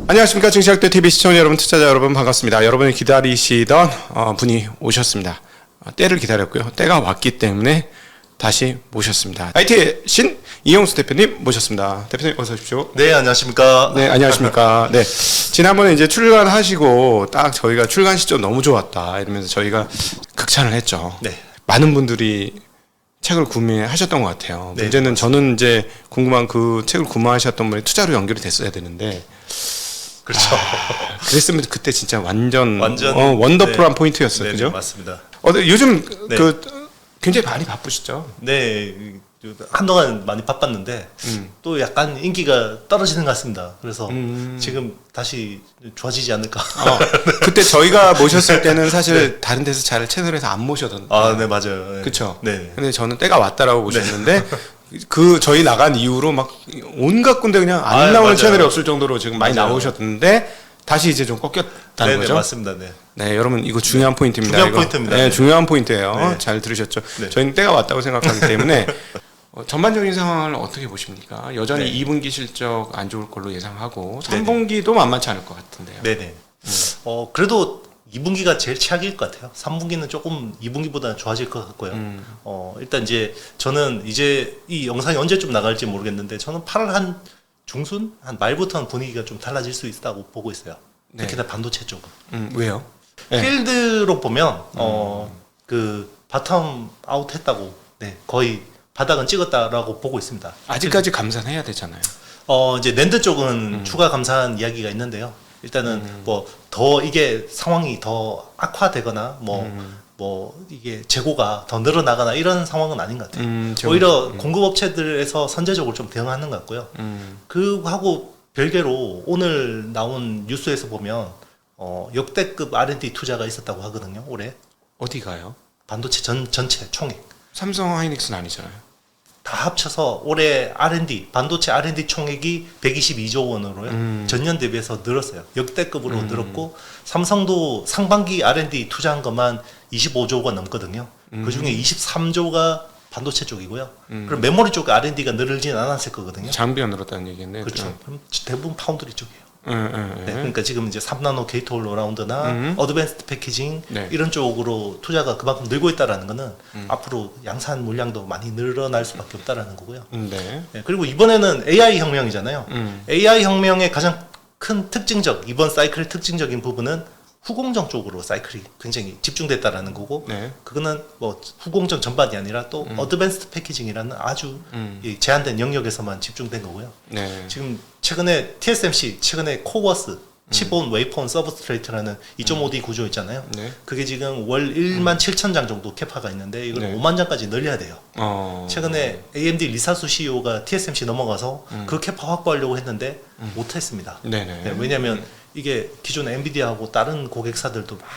안녕하십니까. 증시학대 TV 시청자 여러분, 투자자 여러분 반갑습니다. 여러분이 기다리시던 분이 오셨습니다. 때를 기다렸고요. 때가 왔기 때문에 다시 모셨습니다. IT의 신 이용수 대표님 모셨습니다. 대표님 어서 오십시오. 네, 안녕하십니까. 네, 안녕하십니까. 네, 지난번에 이제 출간하시고 딱 저희가 출간 시점 너무 좋았다 이러면서 저희가 극찬을 했죠. 네. 많은 분들이 책을 구매하셨던 것 같아요. 네, 문제는 저는 이제 궁금한 그 책을 구매하셨던 분이 투자로 연결이 됐어야 되는데. 그렇죠. 그랬으면 그때 진짜 완전 네. 원더풀한 포인트였어요. 네, 그죠? 네, 맞습니다. 요즘 네. 굉장히 많이 바쁘시죠? 네, 한동안 많이 바빴는데 또 약간 인기가 떨어지는 것 같습니다. 그래서 지금 다시 좋아지지 않을까. 그때 저희가 모셨을 때는 사실 다른 데서 잘 채널에서 안 모셔던. 아, 네, 맞아요. 네. 그렇죠. 네. 근데 저는 때가 왔다라고 보셨는데 그 저희 나간 이후로 막 온갖 군데 그냥 안 나오는 맞아요. 채널이 없을 정도로 지금 많이 맞아요. 나오셨는데 다시 이제 좀 꺾였다는 네, 거죠. 네, 맞습니다. 네. 네, 여러분 이거 중요한 포인트입니다. 중요한 이거. 포인트입니다. 네, 네. 중요한 포인트예요. 네. 잘 들으셨죠? 네. 저희는 때가 왔다고 생각하기 때문에 전반적인 상황을 어떻게 보십니까? 여전히 네. 2분기 실적 안 좋을 걸로 예상하고 3분기도 만만치 않을 것 같은데요. 네네. 그래도 2분기가 제일 최악일 것 같아요. 3분기는 조금 2분기보다는 좋아질 것 같고요. 일단 이제 저는 이제 이 영상이 언제쯤 나갈지 모르겠는데 저는 8월 한 중순? 한 말부터는 분위기가 좀 달라질 수 있다고 보고 있어요. 네. 특히나 반도체 쪽은. 왜요? 네. 필드로 보면 그 바텀 아웃 했다고 네, 거의 바닥은 찍었다라고 보고 있습니다. 아직까지 감산해야 되잖아요. 이제 낸드 쪽은 추가 감산 이야기가 있는데요. 일단은 뭐 더 이게 상황이 더 악화되거나 뭐 이게 재고가 더 늘어나거나 이런 상황은 아닌 것 같아요. 오히려 공급업체들에서 선제적으로 좀 대응하는 것 같고요. 그하고 별개로 오늘 나온 뉴스에서 보면 역대급 R&D 투자가 있었다고 하거든요. 올해 어디 가요? 반도체 전체 총액 삼성 하이닉스는 아니잖아요. 다 합쳐서 올해 R&D 반도체 R&D 총액이 122조 원으로요. 전년 대비해서 늘었어요. 역대급으로 늘었고 삼성도 상반기 R&D 투자한 것만 25조가 넘거든요. 그 중에 23조가 반도체 쪽이고요. 그럼 메모리 쪽 R&D가 늘지는 않았을 거거든요. 장비가 늘었다는 얘기인데. 그렇죠. 그럼 대부분 파운드리 쪽이에요. 네, 네. 그러니까 지금 이제 3나노 게이트 올 어라운드나 어드밴스드 패키징 네. 이런 쪽으로 투자가 그만큼 늘고 있다라는 거는 앞으로 양산 물량도 많이 늘어날 수밖에 없다라는 거고요. 네. 네, 그리고 이번에는 AI 혁명이잖아요. AI 혁명의 가장 큰 이번 사이클의 특징적인 부분은 후공정 쪽으로 사이클이 굉장히 집중됐다라는 거고, 네. 그거는 뭐 후공정 전반이 아니라 또 어드밴스드 패키징이라는 아주 이 제한된 영역에서만 집중된 거고요. 네. 지금 최근에 TSMC, 최근에 코워스, 칩온 웨이폰 서브스트레이트라는 2.5D 구조 있잖아요. 네. 그게 지금 월 1만 7천 장 정도 캐파가 있는데 이걸 네. 5만 장까지 늘려야 돼요. 최근에 네. AMD 리사수 CEO가 TSMC 넘어가서 그 캐파 확보하려고 했는데 못했습니다. 네네. 네, 왜냐하면 이게 기존 엔비디아하고 다른 고객사들도 막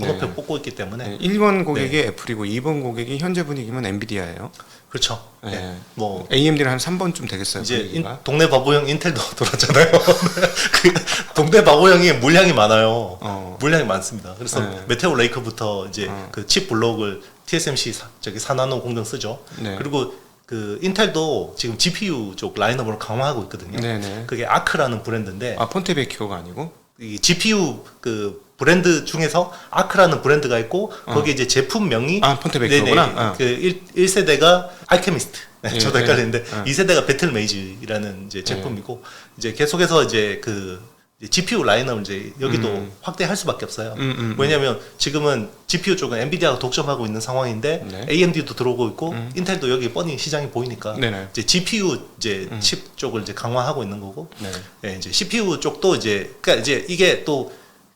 번호표 네. 뽑고 있기 때문에 네. 1번 고객이 애플이고 2번 고객이 현재 분위기면 엔비디아예요. 그렇죠. 네. 네. 뭐 AMD는 한 3번쯤 되겠어요. 이제 분위기가. 동네 바보형 인텔도 돌았잖아요. 그 동네 바보형이 물량이 많아요. 물량이 많습니다. 그래서 네. 메테오 레이크부터 이제 그 칩 블록을 TSMC 저기 4나노 공정 쓰죠. 네. 그리고 그 인텔도 지금 GPU 쪽 라인업으로 강화하고 있거든요. 네네. 그게 아크라는 브랜드인데 폰테베키오가 아니고. 이 GPU 그 브랜드 중에서 아크라는 브랜드가 있고 거기에 이제 제품명이 폰테베키오구나. 그 1세대가 알케미스트. 네, 예, 저도 예. 헷갈리는데 2세대가 배틀메이즈라는 이제 제품이고 이제 계속해서 이제 그 GPU 라인업을 이제 여기도 확대할 수밖에 없어요. 왜냐하면 지금은 GPU 쪽은 엔비디아가 독점하고 있는 상황인데 네. AMD도 들어오고 있고 인텔도 여기 뻔히 시장이 보이니까 네네. 이제 GPU 이제 칩 쪽을 이제 강화하고 있는 거고 네. 예, 이제 CPU 쪽도 이제 그러니까 이제 이게 또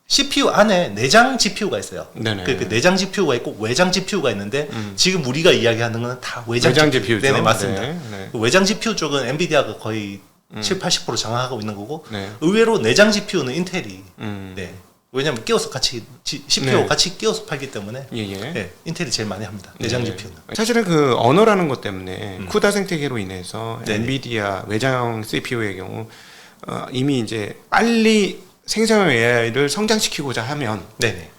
CPU 안에 내장 GPU가 있어요. 네네. 그 내장 GPU가 있고 외장 GPU가 있는데 지금 우리가 이야기하는 건 다 외장 GPU죠. 네네 맞습니다. 네, 네. 그 외장 GPU 쪽은 엔비디아가 거의 70-80% 장악하고 있는 거고 네. 의외로 내장 GPU는 인텔이 네. 왜냐면 끼워서 같이 CPU 네. 같이 끼워서 팔기 때문에 예예. 예, 인텔이 제일 많이 합니다. 내장 네. GPU는. 사실은 그 언어라는 것 때문에 쿠다 생태계로 인해서 네네. 엔비디아 외장 CPU의 경우 이미 이제 빨리 생성형 AI를 성장시키고자 하면 네네.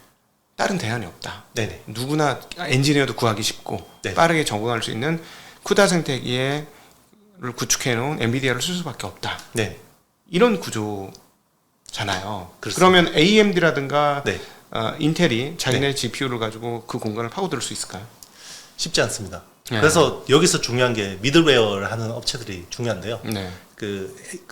다른 대안이 없다. 네네. 누구나 엔지니어도 구하기 쉽고 네. 빠르게 적응할 수 있는 쿠다 생태계를 구축해 놓은 엔비디아를 쓸 수밖에 없다. 네. 이런 구조 잖아요. 그렇습니다. 그러면 AMD라든가 네. 인텔이 자기네 GPU를 가지고 그 공간을 파고들 수 있을까요? 쉽지 않습니다. 네. 그래서 여기서 중요한 게 미들웨어를 하는 업체들이 중요한데요. 네.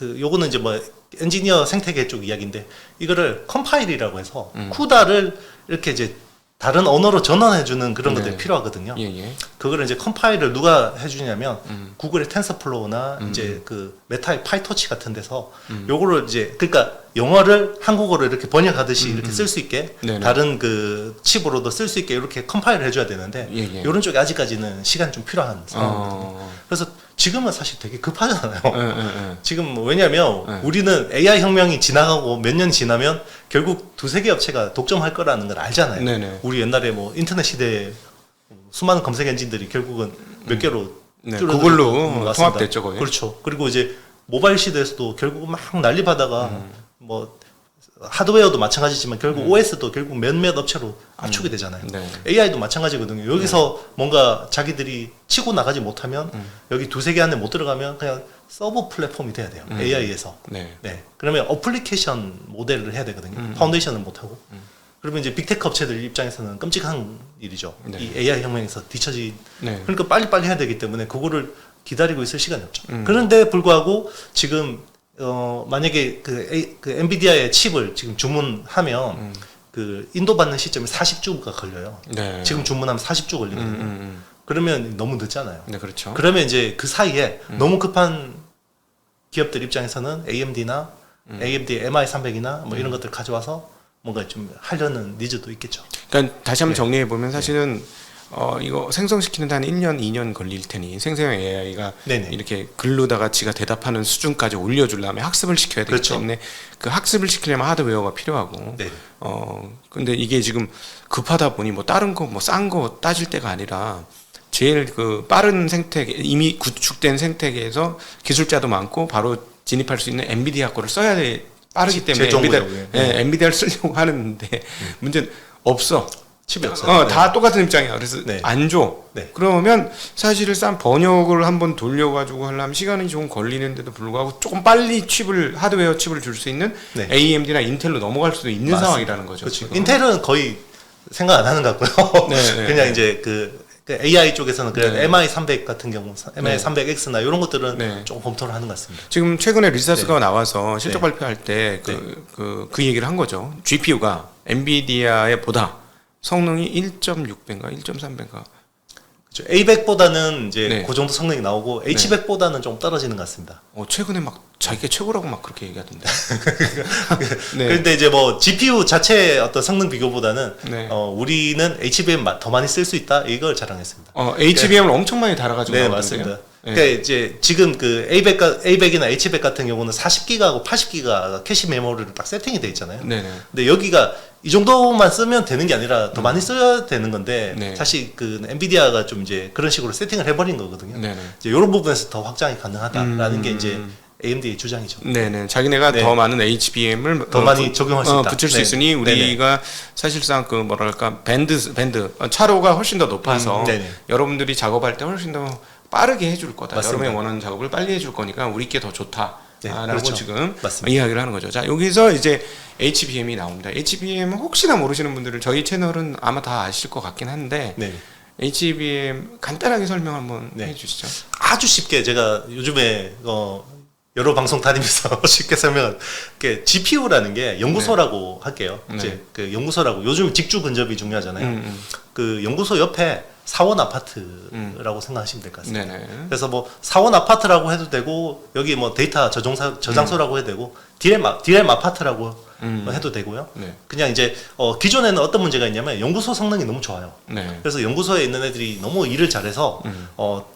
요거는 이제 뭐 엔지니어 생태계 쪽 이야기인데 이거를 컴파일이라고 해서 쿠다를 이렇게 이제 다른 언어로 전환해주는 그런 것들이 필요하거든요. 예, 예. 그거를 이제 컴파일을 누가 해주냐면 구글의 텐서플로우나 이제 그 메타의 파이토치 같은 데서 요거를 이제 그러니까 영어를 한국어로 이렇게 번역하듯이 이렇게 쓸 수 있게 네네. 다른 그 칩으로도 쓸 수 있게 이렇게 컴파일을 해줘야 되는데 예, 예. 이런 쪽이 아직까지는 시간이 좀 필요한 상황이거든요. 그래서 지금은 사실 되게 급하잖아요. 지금 왜냐면 우리는 AI 혁명이 지나가고 몇 년 지나면 결국 두세 개 업체가 독점할 거라는 걸 알잖아요. 네네. 우리 옛날에 뭐 인터넷 시대에 수많은 검색 엔진들이 결국은 몇 개로 네, 줄어들고 구글로 왔습니다. 통합됐죠, 거의. 그렇죠. 그리고 이제 모바일 시대에서도 결국 막 난리바다가 뭐 하드웨어도 마찬가지지만 결국 OS도 결국 몇몇 업체로 압축이 되잖아요. 네. AI도 마찬가지거든요. 여기서 뭔가 자기들이 치고 나가지 못하면 여기 두세 개 안에 못 들어가면 그냥 서버 플랫폼이 돼야 돼요. AI에서. 네. 네. 그러면 어플리케이션 모델을 해야 되거든요. 파운데이션을 못 하고. 그러면 이제 빅테크 업체들 입장에서는 끔찍한 일이죠. 네. 이 AI 혁명에서 뒤처진. 네. 그러니까 빨리빨리 해야 되기 때문에 그거를 기다리고 있을 시간이 없죠. 그런데 불구하고 지금 만약에 그 엔비디아의 칩을 지금 주문하면 그 인도받는 시점이 40주가 걸려요. 네. 지금 주문하면 40주 걸리거든요. 그러면 너무 늦잖아요. 네, 그렇죠. 그러면 이제 그 사이에 너무 급한 기업들 입장에서는 AMD나 AMD MI300이나 뭐 이런 것들 가져와서 뭔가 좀 하려는 니즈도 있겠죠. 그러니까 다시 한번 정리해 보면 사실은 이거 생성시키는 데 한 1년, 2년 걸릴 테니 생성형 AI가 네네. 이렇게 글로다가 지가 대답하는 수준까지 올려주려면 학습을 시켜야 되기 그렇죠. 때문에 그 학습을 시키려면 하드웨어가 필요하고 네. 근데 이게 지금 급하다 보니 뭐 다른 거 뭐 싼 거 따질 때가 아니라 제일 그 빠른 생태계 이미 구축된 생태계에서 기술자도 많고 바로 진입할 수 있는 엔비디아 거를 써야 돼 빠르기 때문에 제정부에. 엔비디아를 쓰려고 하는데 문제는 없어. 칩이 없어요. 다 똑같은 입장이야. 그래서 네. 안 줘. 네. 그러면 사실상 번역을 한번 돌려가지고 하려면 시간이 좀 걸리는데도 불구하고 조금 빨리 하드웨어 칩을 줄 수 있는 네. AMD나 인텔로 넘어갈 수도 있는 맞습니다. 상황이라는 거죠. 그렇죠. 지금. 인텔은 거의 생각 안 하는 것 같고요. 네, 네, 그냥 네. 이제 그 AI 쪽에서는 그래 네. MI300 같은 경우, MI300X나 이런 것들은 네. 조금 검토를 하는 것 같습니다. 지금 최근에 리사스가 나와서 실적 네. 발표할 때 그 얘기를 한 거죠. GPU가 엔비디아에 보다 성능이 1.6배인가 1.3배인가 그렇죠. A100보다는 이제 네. 그 정도 성능이 나오고 H100보다는 좀 떨어지는 것 같습니다. 최근에 막 자기가 최고라고 막 그렇게 얘기하던데. 네. 그런데 이제 뭐 GPU 자체의 어떤 성능 비교보다는 네. 우리는 HBM 더 많이 쓸 수 있다 이걸 자랑했습니다. HBM을 엄청 많이 달아가지고 네, 나오던데요. 맞습니다. 네. 그러니까 이제 지금 그 A100이나 H100 같은 경우는 40기가하고 80기가 캐시 메모리로 딱 세팅이 돼 있잖아요. 네네. 근데 여기가 이 정도만 쓰면 되는 게 아니라 더 많이 써야 되는 건데 네. 사실 그 엔비디아가 좀 이제 그런 식으로 세팅을 해버린 거거든요. 네네. 이제 이런 부분에서 더 확장이 가능하다라는 게 이제 AMD의 주장이죠. 네네. 자기네가 네. 더 많은 HBM을 더 많이 적용할 수 있다. 붙일 수 네. 있으니 우리가 사실상 그 뭐랄까 밴드 차로가 훨씬 더 높아서 네네. 여러분들이 작업할 때 훨씬 더 빠르게 해줄 거다. 맞습니다. 여러분이 원하는 작업을 빨리 해줄 거니까 우리께 더 좋다. 네, 라고 그렇죠. 지금 맞습니다. 이야기를 하는 거죠. 자, 여기서 이제 HBM이 나옵니다. HBM 혹시나 모르시는 분들은 저희 채널은 아마 다 아실 것 같긴 한데 네. HBM 간단하게 설명 한번 네. 해주시죠. 아주 쉽게 제가 요즘에 여러 방송 다니면서 쉽게 설명을 GPU라는 게 연구소라고 할게요. 네. 이제 그 연구소라고 요즘 직주 근접이 중요하잖아요. 그 연구소 옆에 사원 아파트라고 생각하시면 될 것 같습니다. 네네. 그래서 뭐 사원 아파트라고 해도 되고 여기 뭐 데이터 저장소라고 해도 되고 DRAM 아파트라고 해도 되고요. 네. 그냥 이제 기존에는 어떤 문제가 있냐면 연구소 성능이 너무 좋아요. 네. 그래서 연구소에 있는 애들이 너무 일을 잘해서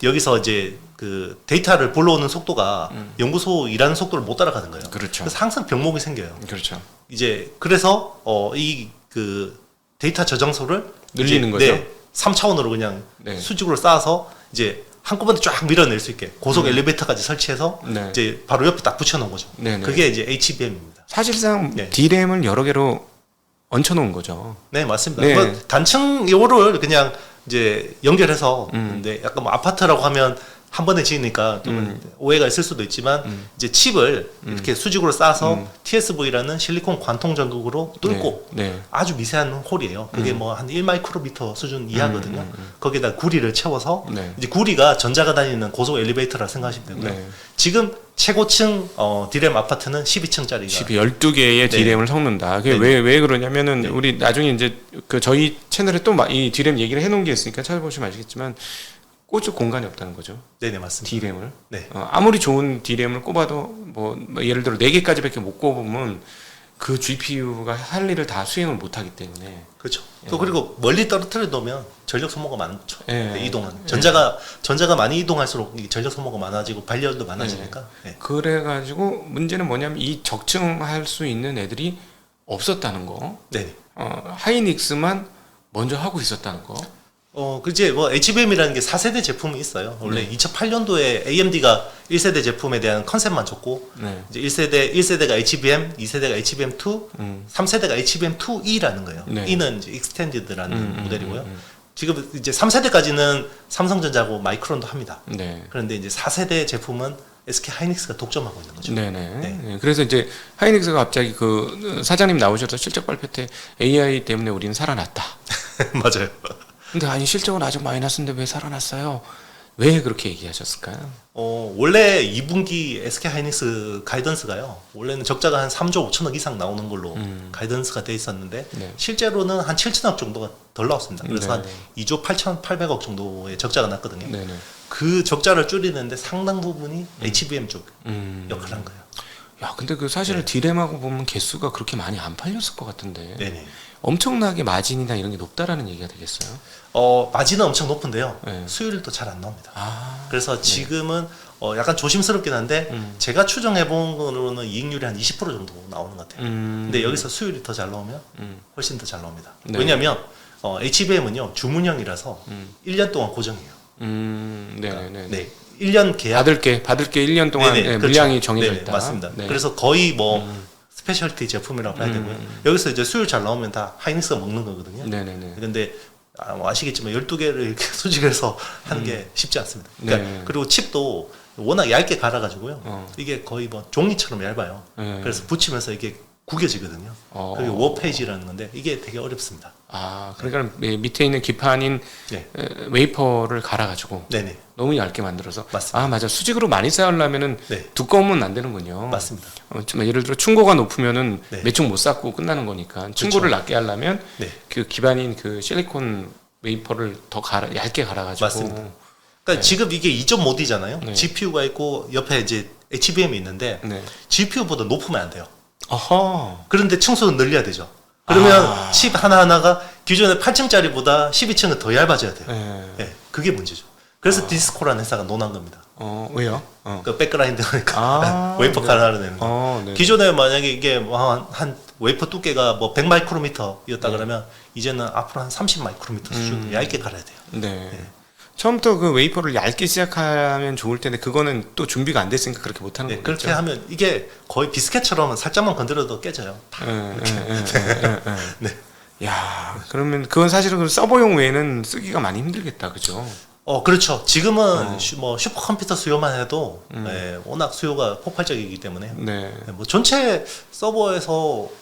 여기서 이제 그 데이터를 불러오는 속도가 연구소 일하는 속도를 못 따라가는 거예요. 그렇죠. 그래서 항상 병목이 생겨요. 그렇죠. 이제 그래서 이 그 데이터 저장소를 늘리는 이제, 거죠? 네, 3차원으로 그냥 네. 수직으로 쌓아서 이제 한꺼번에 쫙 밀어낼 수 있게 고속 엘리베이터까지 설치해서 네. 이제 바로 옆에 딱 붙여놓은 거죠. 네네. 그게 이제 HBM입니다. 사실상 네. D램을 여러 개로 얹혀놓은 거죠. 네, 맞습니다. 네. 뭐 단층 요를 그냥 이제 연결해서 근데 약간 뭐 아파트라고 하면 한 번에 지으니까 좀 오해가 있을 수도 있지만 이제 칩을 이렇게 수직으로 싸서 TSV라는 실리콘 관통 전극으로 뚫고 네. 아주 미세한 홀이에요. 그게 뭐 한 1마이크로미터 수준 이하거든요. 거기다 구리를 채워서 네. 이제 구리가 전자가 다니는 고속 엘리베이터라 생각하시면 되고요. 네. 지금 최고층 디램 아파트는 12층짜리가 12개의 디램을 섞는다. 그게 네. 왜 그러냐면은 네. 우리 나중에 이제 그 저희 채널에 또 이 디램 얘기를 해놓은 게 있으니까 찾아보시면 아시겠지만 꽂을 공간이 없다는 거죠. 네네 맞습니다. 디램을. 네. 아무리 좋은 디램을 꼽아도 뭐 예를 들어 4개까지밖에 못 꼽으면 그 GPU가 할 일을 다 수행을 못 하기 때문에. 그렇죠. 또 그리고 멀리 떨어뜨려 놓으면 전력 소모가 많죠. 예. 이동은 전자가 많이 이동할수록 이 전력 소모가 많아지고 발열도 많아지니까. 네. 그래가지고 문제는 뭐냐면 이 적층할 수 있는 애들이 없었다는 거. 네. 하이닉스만 먼저 하고 있었다는 거. 그제 뭐 HBM이라는 게 4세대 제품이 있어요. 원래 2008년도에 AMD가 1세대 제품에 대한 컨셉만 줬고 네. 이제 1세대가 HBM, 2세대가 HBM2, 3세대가 HBM2E라는 거예요. 네. E는 이제 익스텐디드라는 모델이고요. 지금 이제 3세대까지는 삼성전자고 마이크론도 합니다. 네. 그런데 이제 4세대 제품은 SK 하이닉스가 독점하고 있는 거죠. 네네. 네. 네. 그래서 이제 하이닉스가 갑자기 그 사장님 나오셔서 실적 발표 때 AI 때문에 우리는 살아났다. 맞아요. 근데 아니 실적은 아직 마이너스인데 왜 살아났어요? 왜 그렇게 얘기하셨을까요? 원래 2분기 SK 하이닉스 가이던스가요. 원래는 적자가 한 3조 5천억 이상 나오는 걸로 가이던스가 돼 있었는데 네. 실제로는 한 7천억 정도가 덜 나왔습니다. 그래서 네. 한 2조 8,800억 정도의 적자가 났거든요. 네네. 그 적자를 줄이는데 상당 부분이 HBM 쪽 역할을 한 거예요. 야, 근데 그 사실 네. 디램하고 보면 개수가 그렇게 많이 안 팔렸을 것 같은데. 네네. 엄청나게 마진이나 이런 게 높다라는 얘기가 되겠어요? 마진은 엄청 높은데요. 네. 수율도 잘 안 나옵니다. 아, 그래서 지금은 약간 조심스럽긴 한데 제가 추정해 본 거로는 이익률이 한 20% 정도 나오는 것 같아요. 근데 여기서 수율이 더 잘 나오면 훨씬 더 잘 나옵니다. 네. 왜냐하면 HBM은요 주문형이라서 1년 동안 고정이에요. 네네네. 네, 1년 계약. 받을 게 1년 동안 네네, 그렇죠. 물량이 정해져 네네, 있다. 맞습니다. 네. 그래서 거의 뭐 스페셜티 제품이라고 봐야 되고요. 여기서 이제 수율 잘 나오면 다 하이닉스가 먹는 거거든요. 네네네. 근데 뭐 아시겠지만 12개를 이렇게 수직해서 하는 게 쉽지 않습니다. 그러니까 네. 그리고 칩도 워낙 얇게 갈아가지고요. 이게 거의 뭐 종이처럼 얇아요. 네. 그래서 붙이면서 이게 구겨지거든요. 그게 워페이지라는 건데 이게 되게 어렵습니다. 아, 그러니까 밑에 있는 기판인 네. 웨이퍼를 갈아가지고 네네. 너무 얇게 만들어서. 맞습니다. 아, 맞아. 수직으로 많이 쌓으려면은 네. 두꺼우면 안 되는군요. 맞습니다. 정말 예를 들어 충고가 높으면은 네. 매축 못 쌓고 끝나는 거니까 충고를 낮게 하려면 네. 그 기반인 그 실리콘 웨이퍼를 더 얇게 갈아가지고. 맞습니다. 그러니까 지금 이게 2.5D잖아요. 네. GPU가 있고 옆에 이제 HBM이 있는데 네. GPU보다 높으면 안 돼요. 어허. 그런데 층수는 늘려야 되죠. 그러면 칩 하나하나가 기존의 8층짜리보다 12층은 더 얇아져야 돼요. 네. 네, 그게 문제죠. 그래서 디스코라는 회사가 논한 겁니다. 왜요? 그 백그라인드 그러니까 웨이퍼 갈아내는 거. 네. 기존에 만약에 이게 뭐 한 웨이퍼 두께가 뭐 100마이크로미터였다 그러면 이제는 앞으로 한 30마이크로미터 수준 얇게 갈아야 돼요. 네. 처음부터 그 웨이퍼를 얇게 시작하면 좋을 텐데 그거는 또 준비가 안 됐으니까 그렇게 못하는 네, 거겠죠. 그렇게 하면 이게 거의 비스켓처럼 살짝만 건드려도 깨져요. 네. 야, 그러면 그건 사실은 그 서버용 외에는 쓰기가 많이 힘들겠다, 그죠? 그렇죠. 지금은 뭐 슈퍼컴퓨터 수요만 해도 워낙 수요가 폭발적이기 때문에 네. 뭐 전체 서버에서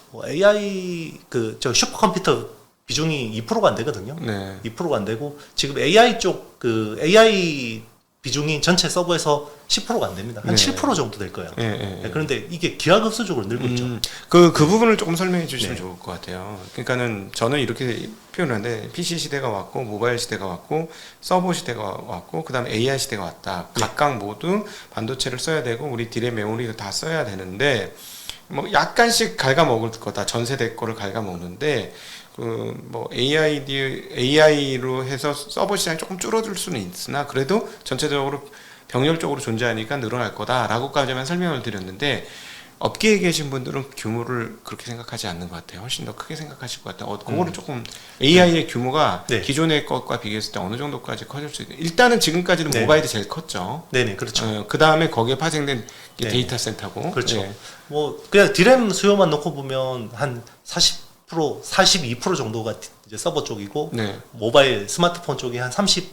뭐 AI 저 슈퍼컴퓨터 비중이 2%가 안 되거든요. 네. 2%가 안 되고 지금 AI 쪽 그 AI 비중이 전체 서버에서 10%가 안 됩니다. 한 네. 7% 정도 될 거예요. 네. 그런데 이게 기하급수적으로 늘고 있죠. 그 부분을 조금 설명해 주시면 네. 좋을 것 같아요. 그러니까는 저는 이렇게 표현하는데 PC 시대가 왔고 모바일 시대가 왔고 서버 시대가 왔고 그다음에 AI 시대가 왔다. 각각 모두 반도체를 써야 되고 우리 디램 메모리를 다 써야 되는데 뭐 약간씩 갉아먹을 거다. 전 세대 거를 갉아먹는데 그 뭐 AI로 해서 서버 시장이 조금 줄어들 수는 있으나 그래도 전체적으로 병렬적으로 존재하니까 늘어날 거다라고까지만 설명을 드렸는데 업계에 계신 분들은 규모를 그렇게 생각하지 않는 것 같아요. 훨씬 더 크게 생각하실 것 같아요. 그거를 조금 AI의 규모가 네. 기존의 것과 비교했을 때 어느 정도까지 커질 수 있는 일단은 지금까지는 네. 모바일이 제일 컸죠. 네네, 그렇죠. 그 다음에 거기에 파생된 게 네. 데이터 센터고. 그렇죠. 네. 뭐 그냥 디램 수요만 놓고 보면 한 40% 42% 정도가 이제 서버 쪽이고 네. 모바일 스마트폰 쪽이 한 6%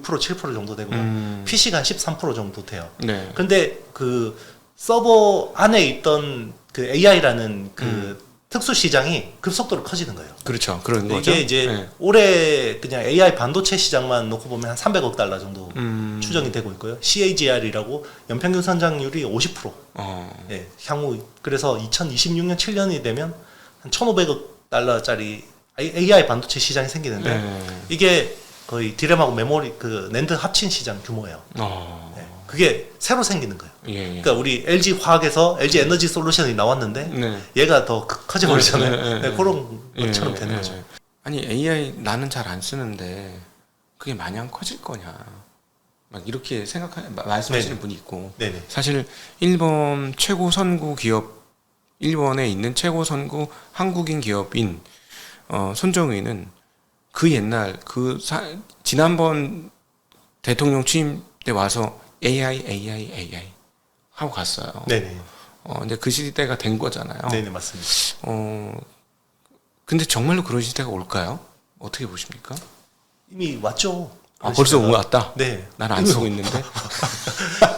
7% 정도 되고요. PC가 한 13% 정도 돼요. 네. 근데 그 서버 안에 있던 그 AI라는 그 특수 시장이 급속도로 커지는 거예요. 그렇죠. 그런 이게 거죠. 이제 네. 올해 그냥 AI 반도체 시장만 놓고 보면 한 300억 달러 정도 추정이 되고 있고요. CAGR이라고 연평균 성장률이 50%. 예, 향후 그래서 2026년 7년이 되면 한 1,500억 달러짜리 AI 반도체 시장이 생기는데 네. 이게 거의 디램하고 메모리 그 낸드 합친 시장 규모예요. 예, 그게 새로 생기는 거예요. 예, 예. 그러니까 우리 LG 화학에서 LG 에너지 솔루션이 나왔는데 네. 얘가 더 커져 버리잖아요. 네, 네, 네. 그런 예, 것처럼 예, 되는 예. 거죠. 아니 AI 나는 잘 안 쓰는데 그게 마냥 커질 거냐? 막 이렇게 말씀하시는 네네. 분이 있고 네네. 사실 일본 최고 선구 기업 일본에 있는 최고 선구 한국인 기업인 손정의는 그 옛날 지난번 대통령 취임 때 와서 AI 하고 갔어요. 네네. 근데 그 시대가 된 거잖아요. 네네 맞습니다. 근데 정말로 그런 시대가 올까요? 어떻게 보십니까? 이미 왔죠. 벌써 왔다. 네. 난 안 쓰고 있는데.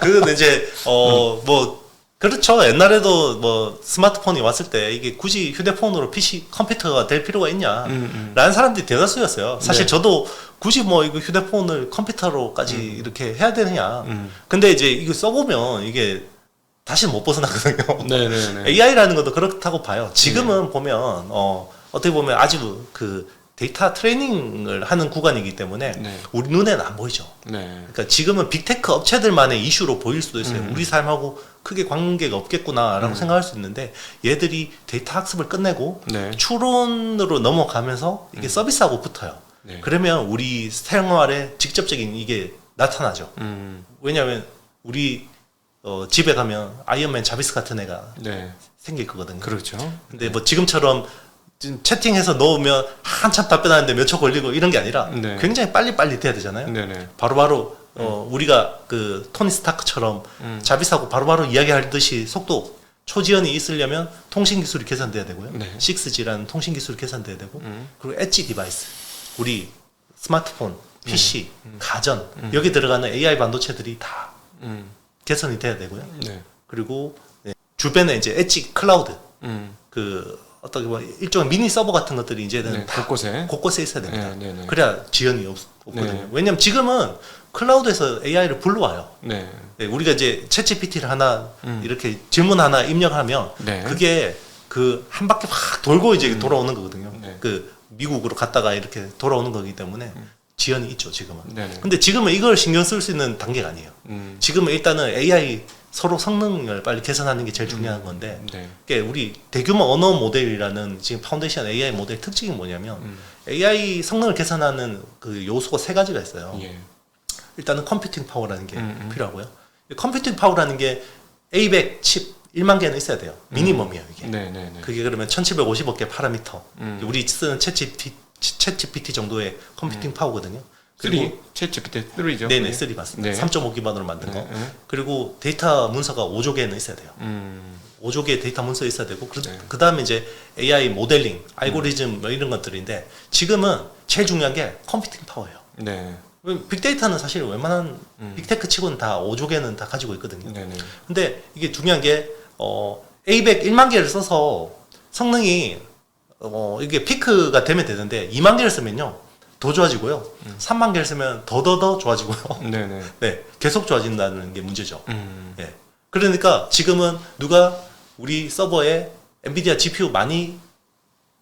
그건 이제 뭐 그렇죠. 옛날에도 뭐 스마트폰이 왔을 때 이게 굳이 휴대폰으로 PC 컴퓨터가 될 필요가 있냐 라는 사람들이 대다수였어요. 사실 네. 저도 굳이 뭐 이거 휴대폰을 컴퓨터로까지 이렇게 해야 되느냐. 근데 이제 이거 써보면 이게 다시 못 벗어나거든요. 네네네. AI라는 것도 그렇다고 봐요. 지금은 보면 어떻게 보면 아주 그 데이터 트레이닝을 하는 구간이기 때문에 네. 우리 눈에는 안 보이죠. 네. 그러니까 지금은 빅테크 업체들만의 이슈로 보일 수도 있어요. 우리 삶하고 크게 관계가 없겠구나라고 생각할 수 있는데 얘들이 데이터 학습을 끝내고 네. 추론으로 넘어가면서 이게 서비스하고 붙어요. 네. 그러면 우리 생활에 직접적인 이게 나타나죠. 왜냐하면 우리 집에 가면 아이언맨 자비스 같은 애가 네. 생길 거거든요. 그렇죠. 근데 뭐 지금처럼 지금 채팅해서 넣으면 한참 답변하는데 몇 초 걸리고 이런 게 아니라 네. 굉장히 빨리 돼야 되잖아요. 네네. 바로바로 우리가 그 토니 스타크처럼 자비스하고 바로바로 이야기하듯이 속도 초지연이 있으려면 통신 기술이 개선돼야 되고요. 네. 6G라는 통신 기술이 개선돼야 되고 그리고 엣지 디바이스 우리 스마트폰, PC, 가전 여기 들어가는 AI 반도체들이 다 개선이 돼야 되고요. 네. 그리고 주변에 이제 엣지 클라우드 그 어떻게 보면 일종의 미니 서버 같은 것들이 이제는 네. 다 곳곳에 있어야 됩니다. 네, 네, 네. 그래야 지연이 없거든요. 네. 왜냐면 지금은 클라우드에서 AI를 불러와요. 네. 네, 우리가 이제 챗GPT를 하나 이렇게 질문 하나 입력하면 네. 그게 그 한 바퀴 확 돌고 이제 돌아오는 거거든요. 네. 그 미국으로 갔다가 이렇게 돌아오는 거기 때문에 지연이 있죠 지금은. 네네. 근데 지금은 이걸 신경 쓸 수 있는 단계가 아니에요. 지금은 일단은 AI 서로 성능을 빨리 개선하는 게 제일 중요한 건데 네. 이게 우리 대규모 언어 모델이라는 지금 파운데이션 AI 모델 특징이 뭐냐면 AI 성능을 개선하는 그 요소가 세 가지가 있어요. 예. 일단은 컴퓨팅 파워라는 게 필요하고요. 컴퓨팅 파워라는 게 A100 칩 1만 개는 있어야 돼요. 미니멈이에요 이게. 네네네. 그게 그러면 1750억 개 파라미터. 우리 쓰는 챗GPT 정도의 컴퓨팅 파워거든요. 그리고 챗 GPT 3죠. 네네 3 맞습니다. 네. 3.5 기반으로 만든 거. 네. 그리고 데이터 문서가 5조 개는 있어야 돼요. 5조 개의 데이터 문서 있어야 되고 네. 그 다음에 이제 AI 모델링, 알고리즘 뭐 이런 것들인데 지금은 제일 중요한 게 컴퓨팅 파워예요. 네. 빅데이터는 사실 웬만한 빅테크 치고는 다 5조 개는 다 가지고 있거든요. 네네. 근데 이게 중요한 게 A100 1만 개를 써서 성능이 이게 피크가 되면 되는데 2만 개를 쓰면요 더 좋아지고요. 3만 개를 쓰면 더 좋아지고요. 네네. 네, 계속 좋아진다는 게 문제죠. 예. 그러니까 지금은 누가 우리 서버에 엔비디아 GPU 많이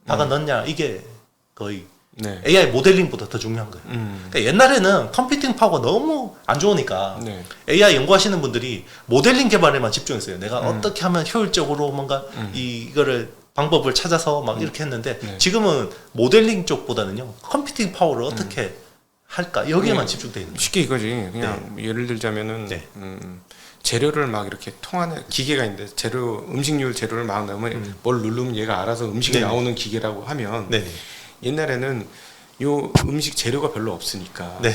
박아 넣냐 이게 거의 네. AI 모델링보다 더 중요한 거예요. 그러니까 옛날에는 컴퓨팅 파워가 너무 안 좋으니까 네. AI 연구하시는 분들이 모델링 개발에만 집중했어요. 내가 어떻게 하면 효율적으로 뭔가 이거를 방법을 찾아서 막 이렇게 했는데 네. 지금은 모델링 쪽보다는요 컴퓨팅 파워를 어떻게 할까 여기에만 네. 집중돼 있는 거예요. 쉽게 이거지. 그냥 예를 들자면은 네. 재료를 막 이렇게 통하는 기계가 있는데 음식물 재료를 막 넣으면 뭘 누르면 얘가 알아서 음식이 네네. 나오는 기계라고 하면 네네. 옛날에는 요 음식 재료가 별로 없으니까 네.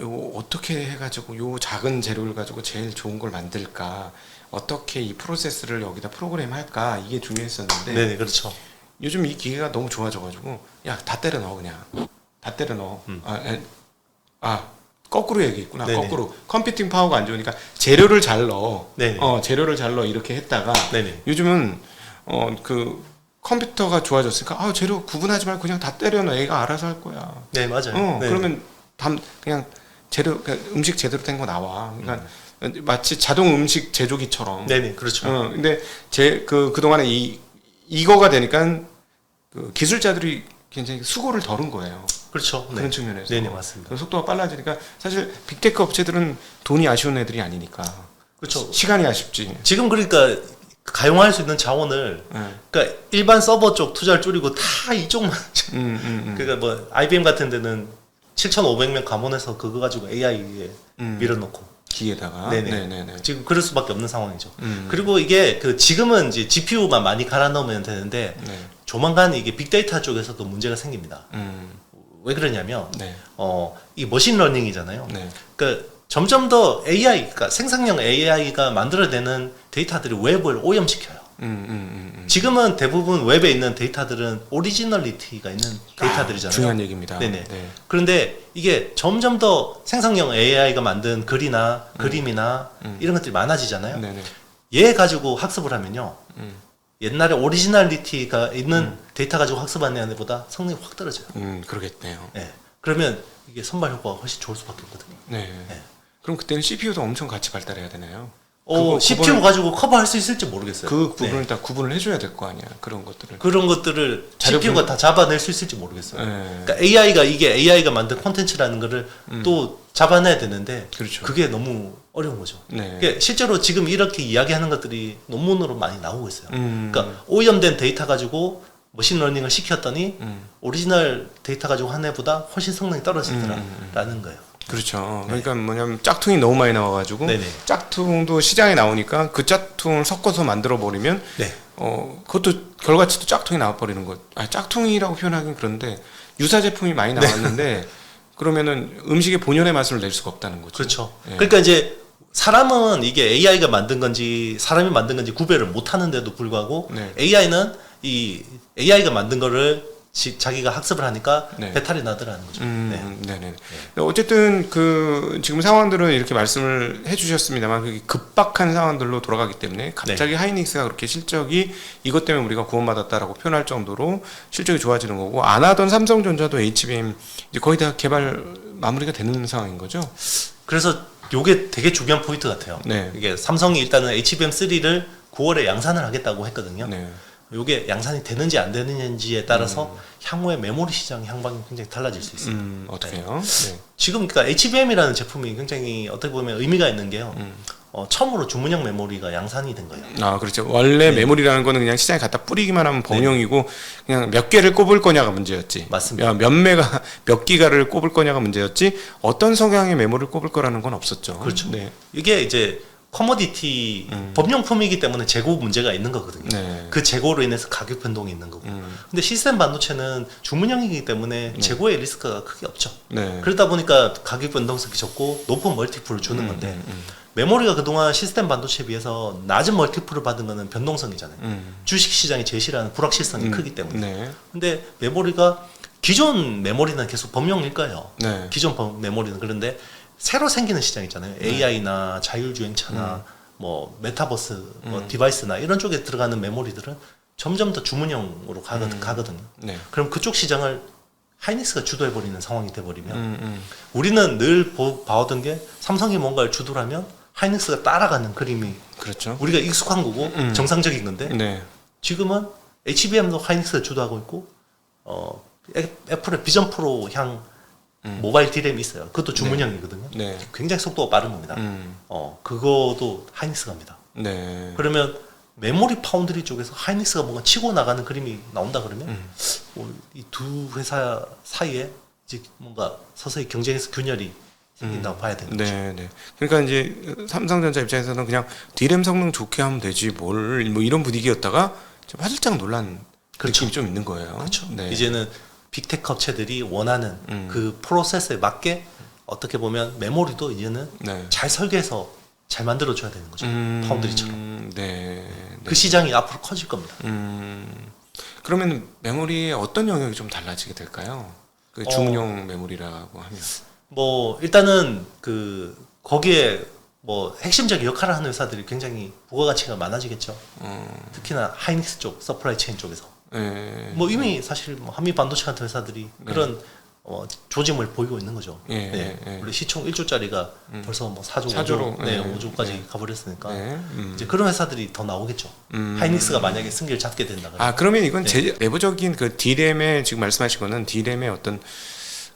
요 어떻게 해가지고 요 작은 재료를 가지고 제일 좋은 걸 만들까 어떻게 이 프로세스를 여기다 프로그램 할까 이게 중요했었는데 네네 그렇죠. 요즘 이 기계가 너무 좋아져가지고 야 다 때려 넣어 그냥 다 때려 넣어. 거꾸로 얘기했구나. 네네. 거꾸로 컴퓨팅 파워가 안 좋으니까 재료를 잘 넣어. 네네. 재료를 잘 넣어 이렇게 했다가 네네. 요즘은 그 컴퓨터가 좋아졌으니까 재료 구분하지 말고 그냥 다 때려 넣어. 애가 알아서 할 거야. 네, 맞아요. 네. 그러면 그냥 재료 그냥 음식 제대로 된 거 나와. 그러니까 마치 자동 음식 제조기처럼. 네네, 그렇죠. 근데 그동안에 이거가 되니까 그 기술자들이 굉장히 수고를 덜은 거예요. 그렇죠. 그런 측면에서. 네네, 맞습니다. 그 속도가 빨라지니까 사실 빅테크 업체들은 돈이 아쉬운 애들이 아니니까. 그렇죠. 시간이 아쉽지. 지금 그러니까 가용할 수 있는 자원을 그러니까 일반 서버 쪽 투자를 줄이고 다 이쪽만 그러니까 뭐 IBM 같은 데는 7,500명 감원해서 그거 가지고 AI에 밀어넣고 기에다가. 네네. 지금 그럴 수밖에 없는 상황이죠. 음. 그리고 이게 지금은 이제 GPU만 많이 갈아 넣으면 되는데 네. 조만간 이게 빅데이터 쪽에서도 문제가 생깁니다. 왜 그러냐면 네. 이 머신러닝이잖아요. 네. 그러니까 점점 더 AI, 그러니까 생성형 AI가 만들어내는 데이터들이 웹을 오염시켜요. 지금은 대부분 웹에 있는 데이터들은 오리지널리티가 있는 데이터들이잖아요. 중요한 얘기입니다. 네네. 네. 그런데 이게 점점 더 생성형 AI가 만든 글이나 그림이나 이런 것들이 많아지잖아요. 네네. 얘 가지고 학습을 하면요. 옛날에 오리지널리티가 있는 데이터 가지고 학습하는 애보다 성능이 확 떨어져요. 그러겠네요. 네. 그러면 이게 선발 효과가 훨씬 좋을 수밖에 없거든요. 네. 네. 그럼 그때는 CPU도 엄청 같이 발달해야 되나요? CPU 가지고 커버할 수 있을지 모르겠어요. 그 부분을 네. 다 구분을 해줘야 될 거 아니야. 그런 것들을. 그런 것들을 CPU가 다 잡아낼 수 있을지 모르겠어요. 네. 그러니까 이게 AI가 만든 콘텐츠라는 거를 또 잡아내야 되는데 그렇죠. 그게 너무 어려운 거죠. 네. 그러니까 실제로 지금 이렇게 이야기하는 것들이 논문으로 많이 나오고 있어요. 음. 그러니까 오염된 데이터 가지고 머신러닝을 시켰더니 오리지널 데이터 가지고 한 애보다 훨씬 성능이 떨어지더라라는 거예요. 그렇죠. 그러니까 뭐냐면 짝퉁이 너무 많이 나와가지고 네네. 짝퉁도 시장에 나오니까 그 짝퉁을 섞어서 만들어 버리면 네. 그것도 결과치도 짝퉁이 나와버리는 것. 짝퉁이라고 표현하긴 그런데 유사 제품이 많이 나왔는데 그러면은 음식의 본연의 맛을 낼 수가 없다는 거죠. 그렇죠. 예. 그러니까 이제 사람은 이게 AI가 만든 건지 사람이 만든 건지 구별을 못 하는데도 불구하고 네. AI는 이 AI가 만든 거를 자기가 학습을 하니까 네. 배탈이 나더라는 거죠. 네네. 어쨌든 지금 상황들은 이렇게 말씀을 해주셨습니다만 그게 급박한 상황들로 돌아가기 때문에 갑자기 하이닉스가 그렇게 실적이 이것 때문에 우리가 구원받았다라고 표현할 정도로 실적이 좋아지는 거고 안 하던 삼성전자도 HBM 이제 거의 다 개발 마무리가 되는 상황인 거죠. 그래서 요게 되게 중요한 포인트 같아요. 네. 이게 삼성이 일단은 HBM3를 9월에 양산을 하겠다고 했거든요. 네. 요게 양산이 되는지 안 되는지에 따라서 향후에 메모리 시장 향방이 굉장히 달라질 수 있습니다. 어떻게요? 네. 지금 그러니까 HBM이라는 제품이 굉장히 어떻게 보면 의미가 있는 게요. 처음으로 주문형 메모리가 양산이 된 거예요. 그렇죠. 원래 메모리라는 거는 그냥 시장에 갖다 뿌리기만 하면 범용이고 그냥 몇 개를 꼽을 거냐가 문제였지. 맞습니다. 몇 기가를 꼽을 거냐가 문제였지. 어떤 성향의 메모리를 꼽을 거라는 건 없었죠. 그렇죠. 네. 이게 이제 커머디티 법령품이기 때문에 재고 문제가 있는 거거든요. 네. 그 재고로 인해서 가격 변동이 있는 거고. 근데 시스템 반도체는 주문형이기 때문에 재고의 리스크가 크게 없죠. 네. 그러다 보니까 가격 변동성이 적고 높은 멀티플을 주는 건데 메모리가 그동안 시스템 반도체에 비해서 낮은 멀티플을 받은 거는 변동성이잖아요. 주식 시장이 제일 싫어하는 불확실성이 크기 때문에. 네. 근데 메모리가 기존 메모리는 계속 범용일 거예요. 네. 기존 메모리는. 그런데 새로 생기는 시장 있잖아요. AI나 자율주행차나 뭐 메타버스 뭐 디바이스나 이런 쪽에 들어가는 메모리들은 점점 더 주문형으로 가거든요. 네. 그럼 그쪽 시장을 하이닉스가 주도해버리는 상황이 돼버리면 우리는 늘 봐오던 게 삼성이 뭔가를 주도를 하면 하이닉스가 따라가는 그림이 그렇죠. 우리가 익숙한 거고 정상적인 건데 네. 지금은 HBM도 하이닉스가 주도하고 있고 애플의 비전 프로 향 모바일 디램이 있어요. 그것도 주문형이거든요. 네. 굉장히 속도가 빠른 겁니다. 그거도 하이닉스 갑니다. 네. 그러면 메모리 파운드리 쪽에서 하이닉스가 뭔가 치고 나가는 그림이 나온다 그러면 이 두 회사 사이에 이제 뭔가 서서히 경쟁에서 균열이 생긴다고 봐야 되는 거죠. 네, 네. 그러니까 이제 삼성전자 입장에서는 그냥 D램 성능 좋게 하면 되지 뭐 이런 분위기였다가 좀 화들짝 놀란 그렇죠. 느낌이 좀 있는 거예요. 그렇죠. 네. 이제는 빅테크 업체들이 원하는 그 프로세스에 맞게 어떻게 보면 메모리도 이제는 네. 잘 설계해서 잘 만들어줘야 되는 거죠. 파운드리처럼. 네. 그 시장이 앞으로 커질 겁니다. 그러면 메모리의 어떤 영역이 좀 달라지게 될까요? 그 주문형 메모리라고 하면. 뭐 일단은 그 거기에 뭐 핵심적 역할을 하는 회사들이 굉장히 부가가치가 많아지겠죠. 특히나 하이닉스 쪽 서플라이 체인 쪽에서. 예. 뭐 이미 사실 뭐 한미 반도체 같은 회사들이 그런 조짐을 보이고 있는 거죠. 예, 네. 예. 우리 시총 1조짜리가 벌써 뭐 4조, 4조로, 5조, 네, 예, 5조까지 가버렸으니까 네. 이제 그런 회사들이 더 나오겠죠. 하이닉스가 만약에 승기를 잡게 된다. 아 그러면 이건 네. 내부적인 그 D램의 지금 말씀하신 거는 D램의 어떤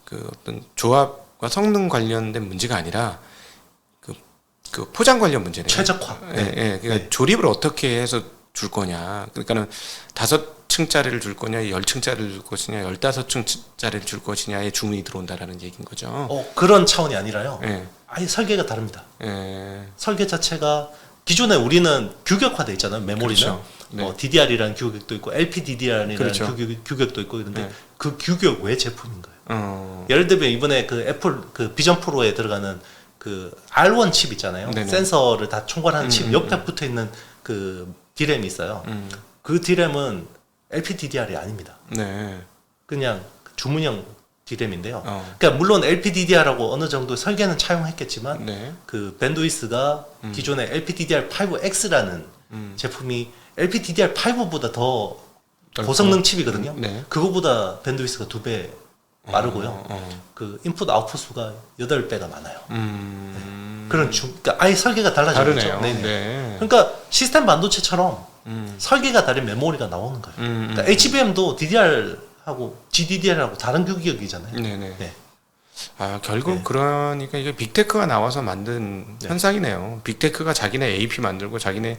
그 어떤 조합과 성능 관련된 문제가 아니라 그 포장 관련 문제네요. 최적화. 예, 예. 그러니까 조립을 어떻게 해서 줄 거냐. 그러니까는 5층짜리를 줄 거냐, 10층짜리를 줄 것이냐, 15층짜리를 줄 것이냐에 주문이 들어온다라는 얘기인 거죠. 그런 차원이 아니라요. 예. 아예 설계가 다릅니다. 예. 설계 자체가 기존에 우리는 규격화돼 있잖아요. 메모리는 그렇죠. 네. DDR이라는 규격도 있고 LPDDR이라는 그렇죠. 규격도 있고 이런데 네. 그 규격 외 제품인 거예요. 예를 예를 들면 이번에 그 애플 그 비전 프로에 들어가는 그 R1 칩 있잖아요. 네네. 센서를 다 총괄하는 칩 옆에 붙어 있는 그 D램이 있어요. 그 D램은 LPDDR이 아닙니다. 네. 그냥 주문형 D램인데요. 그러니까 물론 LPDDR하고 어느 정도 설계는 차용했겠지만 네. 그 밴드위스가 기존의 LPDDR5X라는 제품이 LPDDR5보다 더 고성능 칩이거든요. 네. 그거보다 밴드위스가 2배 빠르고요. 그 인풋 아웃풋 수가 8배가 많아요. 그런 그러니까 아예 설계가 달라지는 거죠. 다르네요. 네네. 네. 그러니까 시스템 반도체처럼 설계가 다른 메모리가 나오는 거예요. 그러니까 HBM도 DDR하고 GDDR하고 다른 규격이잖아요. 네네. 네. 아 결국 네. 그러니까 이게 빅테크가 나와서 만든 현상이네요. 빅테크가 자기네 AP 만들고 자기네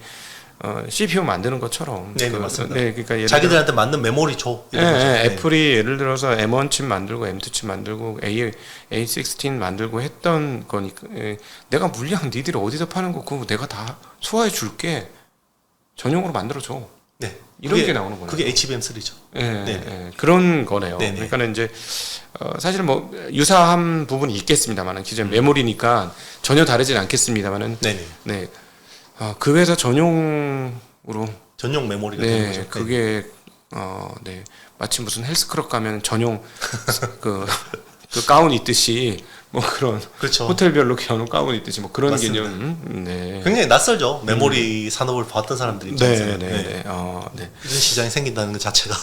CPU 만드는 것처럼. 네, 맞습니다. 네, 그러니까 예를 자기들한테 맞는 메모리 줘. 예, 이런 거죠. 네. 애플이 예를 들어서 M1 칩 만들고 M2 칩 만들고 A16 만들고 했던 거니까 내가 물량 니들이 어디서 파는 거 그거 내가 다 소화해 줄게 전용으로 만들어 줘. 네. 이런 게 나오는 거네요. 그게 HBM3죠. 예, 네. 예, 그런 거네요. 네네. 그러니까는 이제 사실 뭐 유사한 부분이 있겠습니다만은 기존 메모리니까 전혀 다르진 않겠습니다만은 네네. 네. 그 회사 전용으로 전용 메모리가 되는 네, 거죠. 그게 네. 마치 무슨 헬스클럽 가면 전용 그 가운 있듯이 뭐 그런 그렇죠. 호텔별로 전용 가운 있듯이 뭐 그런 맞습니다. 개념. 네. 굉장히 낯설죠. 메모리 산업을 봤던 사람들 입장에서. 네, 네, 네. 네. 이런 시장이 생긴다는 것 자체가.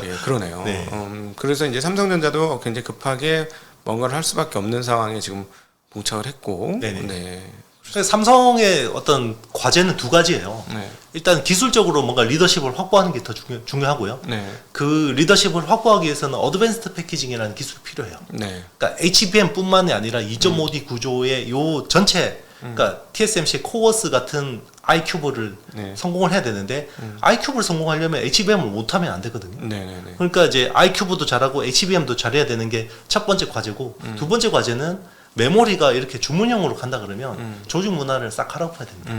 예, 그러네요. 네. 그래서 이제 삼성전자도 굉장히 급하게 뭔가를 할 수밖에 없는 상황에 지금 봉착을 했고. 네네. 네. 그래서 삼성의 어떤 과제는 두 가지예요. 네. 일단 기술적으로 뭔가 리더십을 확보하는 게 더 중요하고요. 네. 그 리더십을 확보하기 위해서는 어드밴스드 패키징이라는 기술이 필요해요. 네. 그러니까 HBM뿐만이 아니라 2.5D 구조의 요 전체, 그러니까 TSMC 코어스 같은 i큐브를 네. 성공을 해야 되는데 i큐브를 성공하려면 HBM을 못하면 안 되거든요. 네, 네, 네. 그러니까 이제 i큐브도 잘하고 HBM도 잘해야 되는 게 첫 번째 과제고 두 번째 과제는 메모리가 이렇게 주문형으로 간다 그러면 조직 문화를 싹 갈아엎어야 됩니다.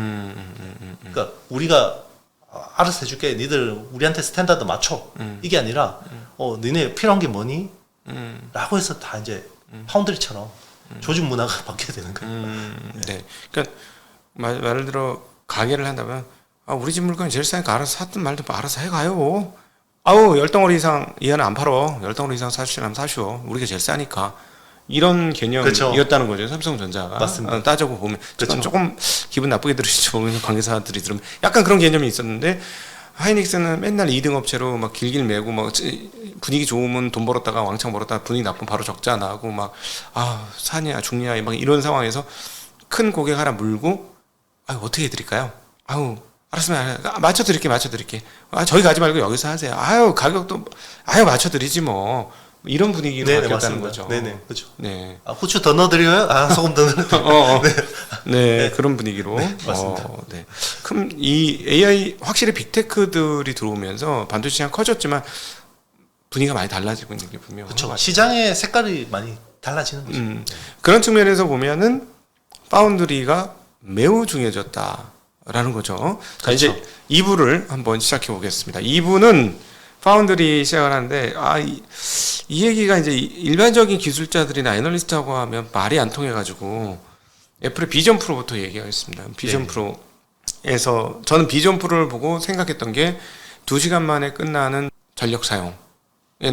그러니까 우리가 알아서 해줄게. 니들 우리한테 스탠다드 맞춰. 이게 아니라 너네 필요한 게 뭐니? 라고 해서 다 이제 파운드리처럼 조직 문화가 바뀌어야 되는 거예요. 네. 그러니까 말을 들어 가게를 한다면 우리 집 물건이 제일 싸니까 알아서 샀든 말든 알아서 해가요. 아우 10덩어리 이상 이하는 안 팔어. 10덩어리 이상 사주시면 사시오. 우리가 제일 싸니까. 이런 개념이었다는 거죠. 삼성전자가. 맞습니다. 따져고 보면. 그렇죠. 조금 기분 나쁘게 들으시죠. 관계사들이 들으면. 약간 그런 개념이 있었는데 하이닉스는 맨날 2등 업체로 막 길길 매고 막 분위기 좋으면 돈 벌었다가 왕창 벌었다가 분위기 나쁘면 바로 적자 나고 막 사냐 죽냐 막 이런 상황에서 큰 고객 하나 물고 어떻게 해드릴까요? 알았으면 맞춰드릴게. 저희 가지 말고 여기서 하세요. 가격도 맞춰드리지 뭐. 이런 분위기로 바뀌었다는 맞습니다. 거죠. 네네, 그렇죠. 네. 후추 더 넣어드려요? 소금 더 넣어드려요? 네, 그런 분위기로. 네, 맞습니다. 네. 그럼 이 AI 확실히 빅테크들이 들어오면서 반도체 시장 커졌지만 분위기가 많이 달라지고 있는 게 분명한 그렇죠. 것 같아요. 시장의 색깔이 많이 달라지는 거죠. 그런 측면에서 보면은 파운드리가 매우 중요해졌다라는 거죠. 자, 그렇죠. 이제 2부를 한번 시작해 보겠습니다. 2부는 파운드리 시작을 하는데 이 얘기가 이제 일반적인 기술자들이나 애널리스트하고 하면 말이 안 통해가지고 애플의 비전 프로부터 얘기하겠습니다. 비전 프로에서 저는 비전 프로를 보고 생각했던 게 2시간 만에 끝나는 전력 사용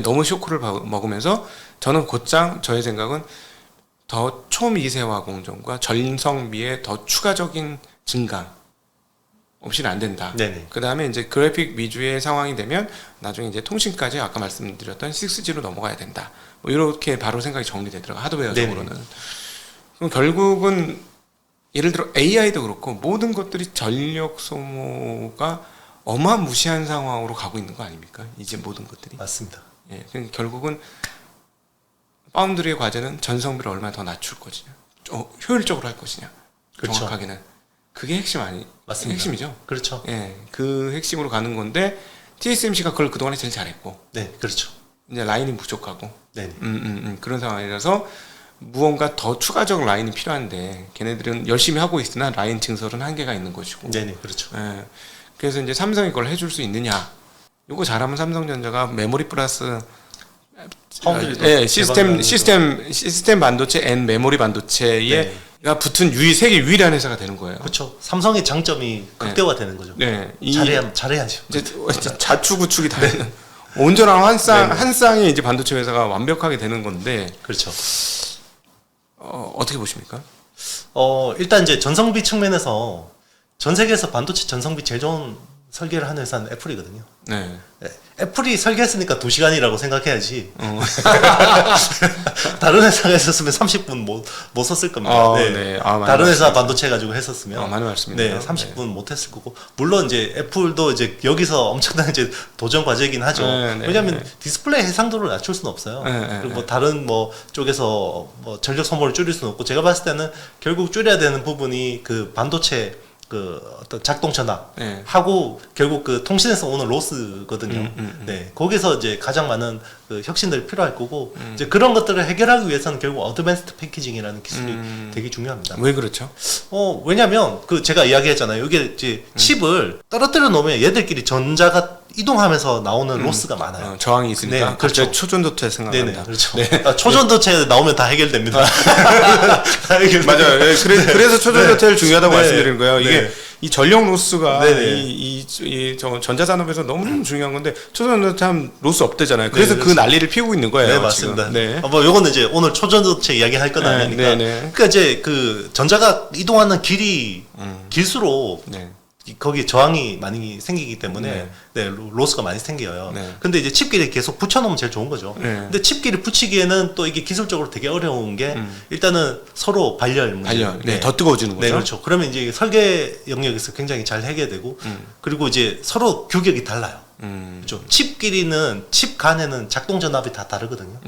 너무 쇼크를 먹으면서 저는 곧장 저의 생각은 더 초미세화 공정과 전성비의 더 추가적인 증강 없이는 안 된다. 네네. 그 다음에 이제 그래픽 위주의 상황이 되면 나중에 이제 통신까지 아까 말씀드렸던 6G로 넘어가야 된다. 뭐 이렇게 바로 생각이 정리되더라고요. 하드웨어적으로는. 네네. 그럼 결국은 예를 들어 AI도 그렇고 모든 것들이 전력 소모가 어마무시한 상황으로 가고 있는 거 아닙니까? 이제 모든 것들이. 맞습니다. 예, 그러니까 결국은 파운드리의 과제는 전성비를 얼마나 더 낮출 것이냐, 효율적으로 할 것이냐. 그렇죠. 정확하게는 그게 핵심 맞습니다. 핵심이죠. 그렇죠. 예, 그 핵심으로 가는 건데 TSMC가 그걸 그동안에 제일 잘했고 네, 그렇죠. 이제 라인이 부족하고 네. 그런 상황이라서 무언가 더 추가적 라인이 필요한데 걔네들은 열심히 하고 있으나 라인 증설은 한계가 있는 것이고. 네네, 그렇죠. 예, 그래서 이제 삼성이 그걸 해줄 수 있느냐. 요거 잘하면 삼성전자가 메모리 플러스 파운드리도 예, 시스템 반도체 앤 메모리 반도체에 가 붙은 세계 유일한 회사가 되는 거예요. 그렇죠. 삼성의 장점이 극대화되는 거죠. 네, 잘해야죠. 이제 자추구축이 다 있는 온전한 한 쌍의 이제 반도체 회사가 완벽하게 되는 건데. 그렇죠. 어떻게 보십니까? 일단 이제 전성비 측면에서 전 세계에서 반도체 전성비 제일 좋은 설계를 하는 회사는 애플이거든요. 네. 네, 애플이 설계했으니까 2시간이라고 생각해야지. 다른 회사가 했었으면 30분 못 썼을 겁니다. 네. 다른 회사 반도체 가지고 했었으면 많이 말씀이네요. 네, 30분 못 했을 거고. 물론 이제 애플도 이제 여기서 엄청난 이제 도전 과제이긴 하죠. 왜냐하면 디스플레이 해상도를 낮출 수는 없어요. 그리고 뭐 다른 뭐 쪽에서 뭐 전력 소모를 줄일 수는 없고, 제가 봤을 때는 결국 줄여야 되는 부분이 그 반도체 그 어떤 작동 전압 하고 결국 그 통신에서 오는 로스거든요. 네, 거기서 이제 가장 많은 그 혁신들이 필요할 거고, 이제 그런 것들을 해결하기 위해서는 결국 어드밴스드 패키징이라는 기술이 되게 중요합니다. 왜 그렇죠? 왜냐면 그 제가 이야기했잖아요. 이게 이제 칩을 떨어뜨려 놓으면 얘들끼리 전자가 이동하면서 나오는 로스가 많아요. 저항이 있으니까. 네, 그렇죠. 초전도체 생각납니다. 네네, 그렇죠. 네. 초전도체 나오면 다 해결됩니다. 다 해결됩니다. 맞아요. 네, 그래서 초전도체를 중요하다고 말씀드리는 거예요. 이게 이 전력 로스가 저 전자산업에서 너무너무 중요한 건데, 초전도체 하면 로스 없대잖아요. 그래서 그 난리를 피우고 있는 거예요. 네, 맞습니다. 지금. 네. 뭐 요거는 이제 오늘 초전도체 이야기 할 건 아니니까. 그러니까 이제 그 전자가 이동하는 길이 길수록 거기에 저항이 많이 생기기 때문에 로스가 많이 생겨요. 근데 이제 칩끼리 계속 붙여놓으면 제일 좋은 거죠. 근데 칩끼리 붙이기에는 또 이게 기술적으로 되게 어려운 게 일단은 서로 발열 문제. 더 뜨거워지는 거죠. 네, 그렇죠. 그러면 이제 설계 영역에서 굉장히 잘 해결되고, 그리고 이제 서로 규격이 달라요. 그렇죠. 칩끼리는 칩 간에는 작동 전압이 다 다르거든요.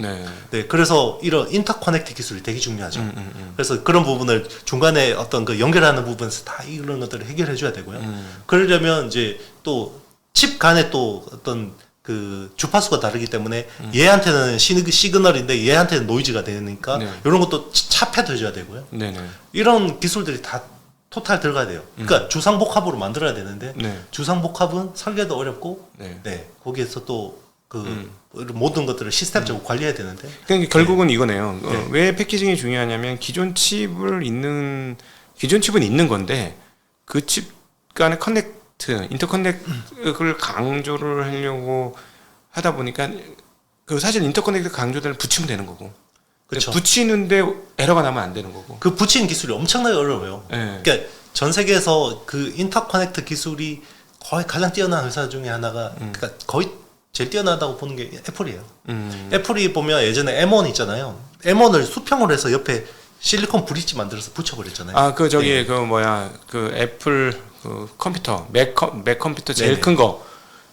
네, 그래서 이런 인터커넥트 기술이 되게 중요하죠. 그래서 그런 부분을 중간에 어떤 그 연결하는 부분에서 다 이런 것들을 해결해 줘야 되고요. 그러려면 이제 또 칩 간에 또 어떤 그 주파수가 다르기 때문에 얘한테는 시그널인데 얘한테는 노이즈가 되니까 이런 것도 차폐도 해줘야 되고요. 이런 기술들이 다 토탈 들어가야 돼요. 그러니까 주상복합으로 만들어야 되는데 주상복합은 설계도 어렵고 거기에서 또 그 모든 것들을 시스템적으로 관리해야 되는데, 그러니까 결국은 이거네요. 왜 패키징이 중요하냐면 기존 칩은 있는 건데 그 칩 간의 인터커넥트를 강조를 하려고 하다 보니까 그 사실 인터커넥트 강조를 붙이면 되는 거고. 그렇죠. 붙이는데 에러가 나면 안 되는 거고. 그 붙이는 기술이 엄청나게 어려워요. 그러니까 전 세계에서 그 인터커넥트 기술이 거의 가장 뛰어난 회사 중에 하나가, 그러니까 거의 제일 뛰어나다고 보는 게 애플이에요. 애플이 보면 예전에 M1 있잖아요. M1을 수평으로 해서 옆에 실리콘 브릿지 만들어서 붙여버렸잖아요. 그 애플 그 컴퓨터, 맥 컴퓨터 제일 큰 거.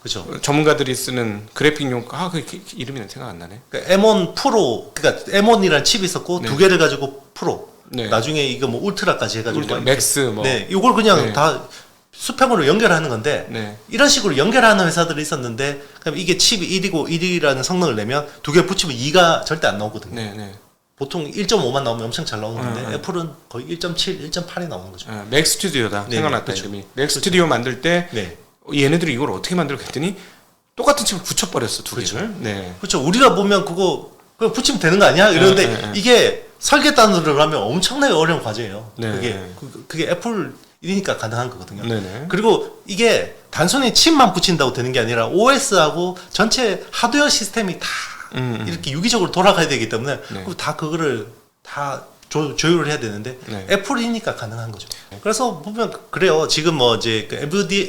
그렇죠. 전문가들이 쓰는 그래픽용 그 이름이 생각 안 나네. 그러니까 M1 프로, 그러니까 M1이라는 칩이 있었고 두 개를 가지고 프로. 나중에 이거 뭐 울트라까지 해가지고 맥스 뭐. 이걸 그냥 다 수평으로 연결하는 건데 이런 식으로 연결하는 회사들이 있었는데, 그럼 이게 칩이 1이고 1이라는 성능을 내면 두 개 붙이면 2가 절대 안 나오거든요. 보통 1.5만 나오면 엄청 잘 나오는데 애플은 거의 1.7, 1.8이 나오는 거죠. 맥 스튜디오다. 생각났다. 이름이. 맥 스튜디오 만들 때 얘네들이 이걸 어떻게 만들었 했더니 똑같은 칩을 붙여버렸어, 두 개를. 그렇죠. 우리가 보면 그거 붙이면 되는 거 아니야? 이러는데 이게 설계단으로 가면 엄청나게 어려운 과제예요. 네. 그게 애플이니까 가능한 거거든요. 네네. 그리고 이게 단순히 칩만 붙인다고 되는 게 아니라 OS하고 전체 하드웨어 시스템이 다 이렇게 유기적으로 돌아가야 되기 때문에 그리고 다 그거를 다 조율을 해야 되는데 네. 애플이니까 가능한 거죠. 그래서 보면 그래요. 지금 뭐 이제 그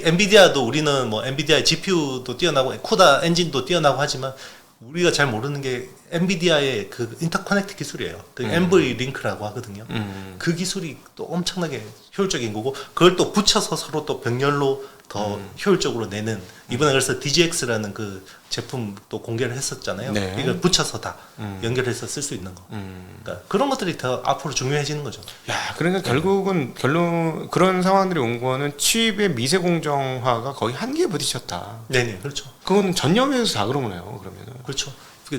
엔비디아도 우리는 뭐 엔비디아의 GPU도 뛰어나고 쿠다 엔진도 뛰어나고 하지만 우리가 잘 모르는 게 엔비디아의 그 인터커넥트 기술이에요. 그 NV 링크라고 하거든요. 그 기술이 또 엄청나게 효율적인 거고 그걸 또 붙여서 서로 또 병렬로 더 효율적으로 내는 이번에 그래서 DGX라는 그 제품 또 공개를 했었잖아요. 네. 이걸 붙여서 다 연결해서 쓸 수 있는 거. 그러니까 그런 것들이 더 앞으로 중요해지는 거죠. 야, 그러니까 결국은 결론 그런 상황들이 온 거는 칩의 미세 공정화가 거의 한계에 부딪혔다. 네네, 그렇죠. 그건 전념에서 다 그런 거네요. 그러면은. 그렇죠.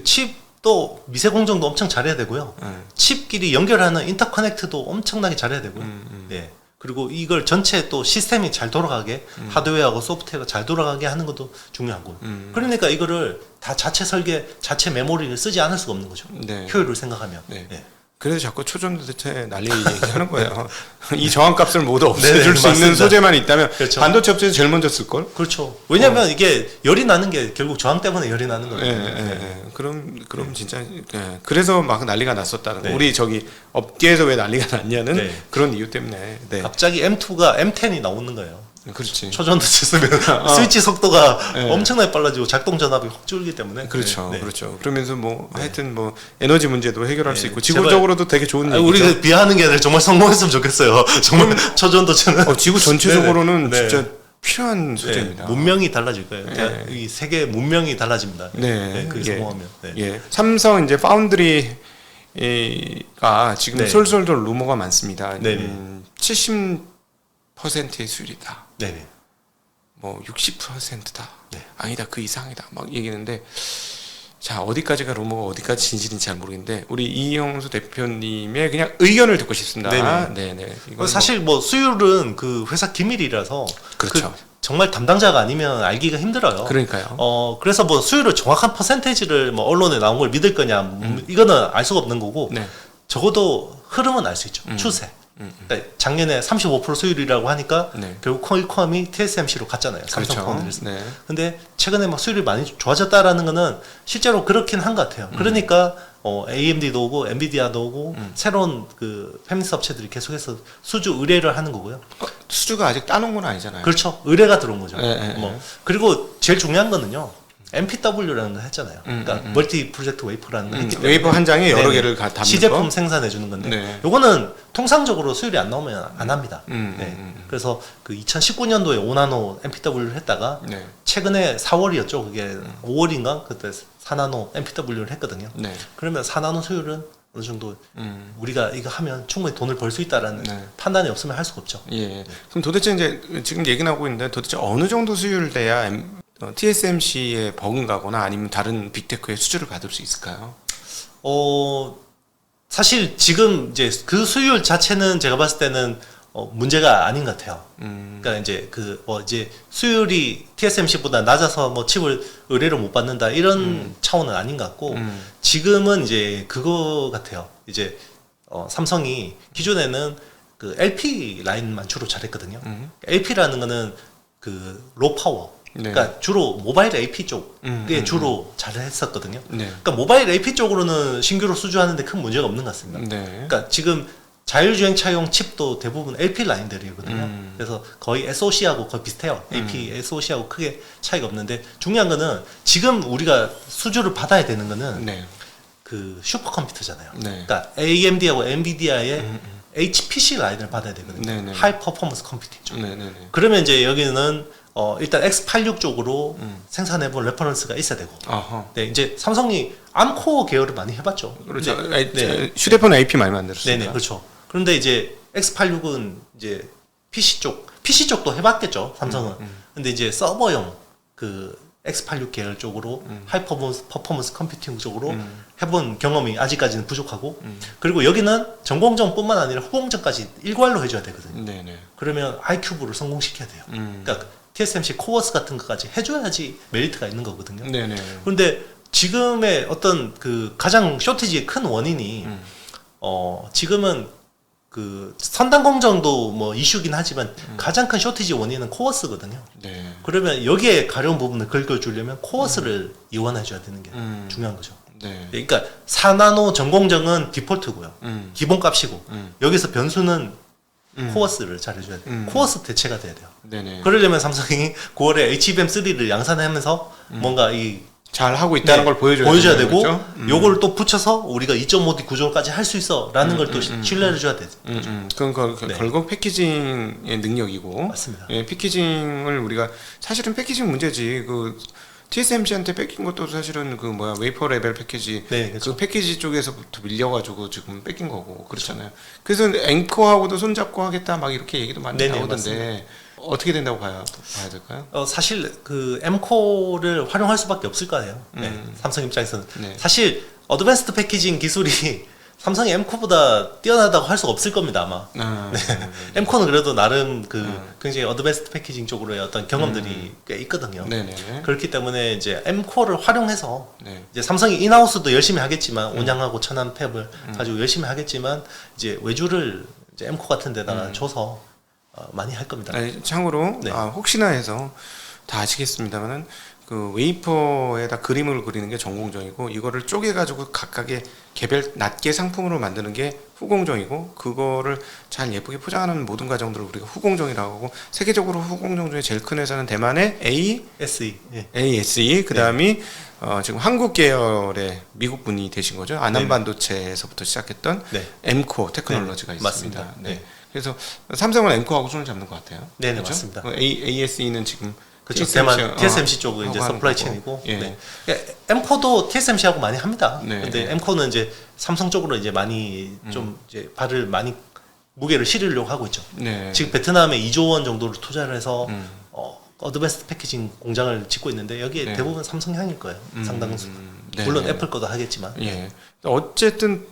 칩도 미세 공정도 엄청 잘해야 되고요. 칩끼리 연결하는 인터커넥트도 엄청나게 잘해야 되고요. 네. 그리고 이걸 전체 또 시스템이 잘 돌아가게 하드웨어하고 소프트웨어가 잘 돌아가게 하는 것도 중요하고. 그러니까 이거를 다 자체 설계, 자체 메모리를 쓰지 않을 수가 없는 거죠. 네. 효율을 생각하면. 네. 네. 그래서 자꾸 초전도체 난리 얘기하는 거예요. 이 저항값을 모두 없애줄 네네, 수 있는 맞습니다. 소재만 있다면 그렇죠. 반도체 업체에서 제일 먼저 쓸 걸. 그렇죠. 왜냐하면 이게 열이 나는 게 결국 저항 때문에 열이 나는 거예요. 그럼 진짜 그래서 막 난리가 났었다는 거. 네. 우리 저기 업계에서 왜 난리가 났냐는 네. 그런 이유 때문에. 네. 갑자기 M2가 M10이 나오는 거예요. 그렇지. 초전도체 쓰면 스위치 속도가 네. 엄청나게 빨라지고 작동 전압이 확 줄기 때문에. 그렇죠, 네. 그렇죠. 그러면서 뭐 하여튼 뭐 에너지 문제도 해결할 네. 수 있고 지구적으로도 되게 좋은 아니, 얘기죠. 우리가 비하하는 게 아니라 정말 성공했으면 좋겠어요. 정말 초전도체는 지구 전체적으로는 네네. 진짜 필요한 네, 소재입니다. 문명이 달라질 거예요. 네. 이 세계 문명이 달라집니다. 네, 그게 예. 성공하면. 네. 예, 삼성 이제 파운드리가 지금 네. 솔솔솔 루머가 많습니다. 네네. 70%의 수율이다. 네네. 뭐 60%다. 네. 아니다, 그 이상이다. 막 얘기했는데 자 어디까지가 루머가 어디까지 진실인지 잘 모르겠는데 우리 이영수 대표님의 그냥 의견을 듣고 싶습니다. 네네. 이건 사실 뭐 수율은 그 회사 기밀이라서 그렇죠. 정말 담당자가 아니면 알기가 힘들어요. 그러니까요. 그래서 뭐 수율을 정확한 퍼센테이지를 뭐 언론에 나온 걸 믿을 거냐, 이거는 알 수가 없는 거고, 네. 적어도 흐름은 알 수 있죠. 추세. 그러니까 작년에 35% 수율이라고 하니까 네. 결국 퀄컴이 TSMC로 갔잖아요. 삼성 그렇죠. 파운드리에서. 네. 근데 최근에 막 수율이 많이 좋아졌다라는 거는 실제로 그렇긴 한 것 같아요. 그러니까 AMD도 오고 엔비디아도 오고 새로운 그 페미니스 업체들이 계속해서 수주 의뢰를 하는 거고요. 수주가 아직 따놓은 건 아니잖아요. 그렇죠. 의뢰가 들어온 거죠. 네, 뭐 그리고 제일 중요한 거는요. MPW라는 거 했잖아요. 그러니까 멀티 프로젝트 웨이퍼라는 거 했기 때문에 웨이퍼 한 장에 여러 네네. 개를 담는 시제품 거. 생산해 주는 건데 네. 요거는 통상적으로 수율이 안 나오면 안 합니다. 그래서 그 2019년도에 5나노 MPW를 했다가 네. 최근에 4월이었죠. 그게 5월인가 그때 4나노 MPW를 했거든요. 네. 그러면 4나노 수율은 어느 정도 우리가 이거 하면 충분히 돈을 벌 수 있다라는 네. 판단이 없으면 할 수가 없죠. 예. 그럼 도대체 이제 지금 얘기 나오고 있는데 도대체 어느 정도 수율 돼야 TSMC에 버금가거나 아니면 다른 빅테크의 수주를 받을 수 있을까요? 사실 지금 이제 그 수율 자체는 제가 봤을 때는 문제가 아닌 것 같아요. 그러니까 이제 그 이제 수율이 TSMC보다 낮아서 뭐 칩을 의뢰를 못 받는다 이런 차원은 아닌 것 같고 지금은 이제 그거 같아요. 이제 삼성이 기존에는 그 LP 라인만 주로 잘했거든요. LP라는 거는 그 로우 파워. 네. 그러니까 주로 모바일 AP 쪽에 주로 잘했었거든요. 네. 그러니까 모바일 AP 쪽으로는 신규로 수주하는데 큰 문제가 없는 것 같습니다. 네. 그러니까 지금 자율주행차용 칩도 대부분 LP 라인들이거든요. 그래서 거의 SoC하고 거의 비슷해요. AP, SoC하고 크게 차이가 없는데 중요한 거는 지금 우리가 수주를 받아야 되는 거는 네. 그 슈퍼컴퓨터잖아요. 네. 그러니까 AMD하고 NVIDIA의 HPC 라인을 받아야 되거든요. 네네. 하이 퍼포먼스 컴퓨팅 쪽. 네네네. 그러면 이제 여기는 일단 X86 쪽으로 생산해본 레퍼런스가 있어야 되고. 아하. 네, 이제 삼성이 암코어 계열을 많이 해봤죠. 그렇죠. 근데, 네, 휴대폰 AP 많이 만들었습니다. 네네, 그렇죠. 그런데 이제 X86은 이제 PC 쪽도 해봤겠죠, 삼성은. 근데 이제 서버용 그 X86 계열 쪽으로 하이 퍼포먼스 컴퓨팅 쪽으로 해본 경험이 아직까지는 부족하고 그리고 여기는 전공정뿐만 아니라 후공정까지 일괄로 해줘야 되거든요. 네네. 그러면 iCube를 성공시켜야 돼요. 그러니까 TSMC 코어스 같은 것까지 해줘야지 메리트가 있는 거거든요. 네네. 그런데 지금의 어떤 그 가장 쇼티지의 큰 원인이 지금은 그 선단 공정도 뭐 이슈긴 하지만 가장 큰 쇼티지 원인은 코어스거든요. 네. 그러면 여기에 가려운 부분을 긁어주려면 코어스를 이원해줘야 되는 게 중요한 거죠. 네. 그러니까 4나노 전공정은 디폴트고요. 기본값이고 여기서 변수는 코어스를 잘해줘야 돼요. 코어스 대체가 돼야 돼요. 네네. 그러려면 삼성이 9월에 HBM3를 양산하면서 뭔가 이 잘 하고 있다는 걸 보여줘야 되고 거죠? 요걸 또 붙여서 우리가 2.5D 구조까지 할 수 있어 라는 걸 또 신뢰를 줘야 되죠. 그건 결국 패키징의 능력이고 맞습니다. 예, 패키징을 우리가 사실은 패키징 문제지 그 TSMC한테 뺏긴 것도 사실은 그 뭐야 웨이퍼 레벨 패키지 네, 그렇죠. 그 패키지 쪽에서부터 밀려가지고 지금 뺏긴 거고 그렇잖아요. 그래서 앵커하고도 손잡고 하겠다 막 이렇게 얘기도 많이 네네, 나오던데 맞습니다. 어떻게 된다고 봐야 될까요? 사실 그 M-Core를 활용할 수밖에 없을 거예요. 네, 삼성 입장에서는 네. 사실 어드밴스드 패키징 기술이 삼성이 M-Core보다 뛰어나다고 할 수 없을 겁니다 아마. M-Core는 그래도 나름 그 굉장히 어드밴스드 패키징 쪽으로의 어떤 경험들이 꽤 있거든요. 네네네. 그렇기 때문에 이제 M-Core를 활용해서 네. 이제 삼성이 인하우스도 열심히 하겠지만 온양하고 천안 팹을 가지고 열심히 하겠지만 이제 외주를 이제 M-Core 같은 데다가 줘서 많이 할 겁니다. 아니, 참고로 네. 혹시나 해서 다 아시겠습니다만은 그 웨이퍼에다 그림을 그리는 게 전공정이고 이거를 쪼개가지고 각각의 개별 낱개 상품으로 만드는 게 후공정이고 그거를 잘 예쁘게 포장하는 모든 과정들을 우리가 후공정이라고 하고 세계적으로 후공정 중에 제일 큰 회사는 대만의 SE. 예. ASE 그다음이 지금 한국 계열의 미국 분이 되신 거죠. 아남반도체에서부터 시작했던 네. 엠코 테크놀로지가 네, 있습니다. 맞습니다. 네. 네. 그래서 삼성은 엠코하고 손을 잡는 것 같아요. 네네, 그렇죠? 맞습니다. ASE는 지금 그렇죠. TSMC 대만 TSMC 쪽은 이제 하고 서플라이 하는 체인이고, 거고. 예. 네. M-Core도 TSMC하고 많이 합니다. 네. 근데 M-Core는 이제 삼성 쪽으로 이제 많이 좀 이제 발을 많이 무게를 실으려고 하고 있죠. 네. 지금 베트남에 2조 원 정도를 투자를 해서 어드밴스드 패키징 공장을 짓고 있는데 여기에 네. 대부분 삼성향일 거예요. 상당수. 네. 물론 네. 애플 거도 하겠지만. 예. 어쨌든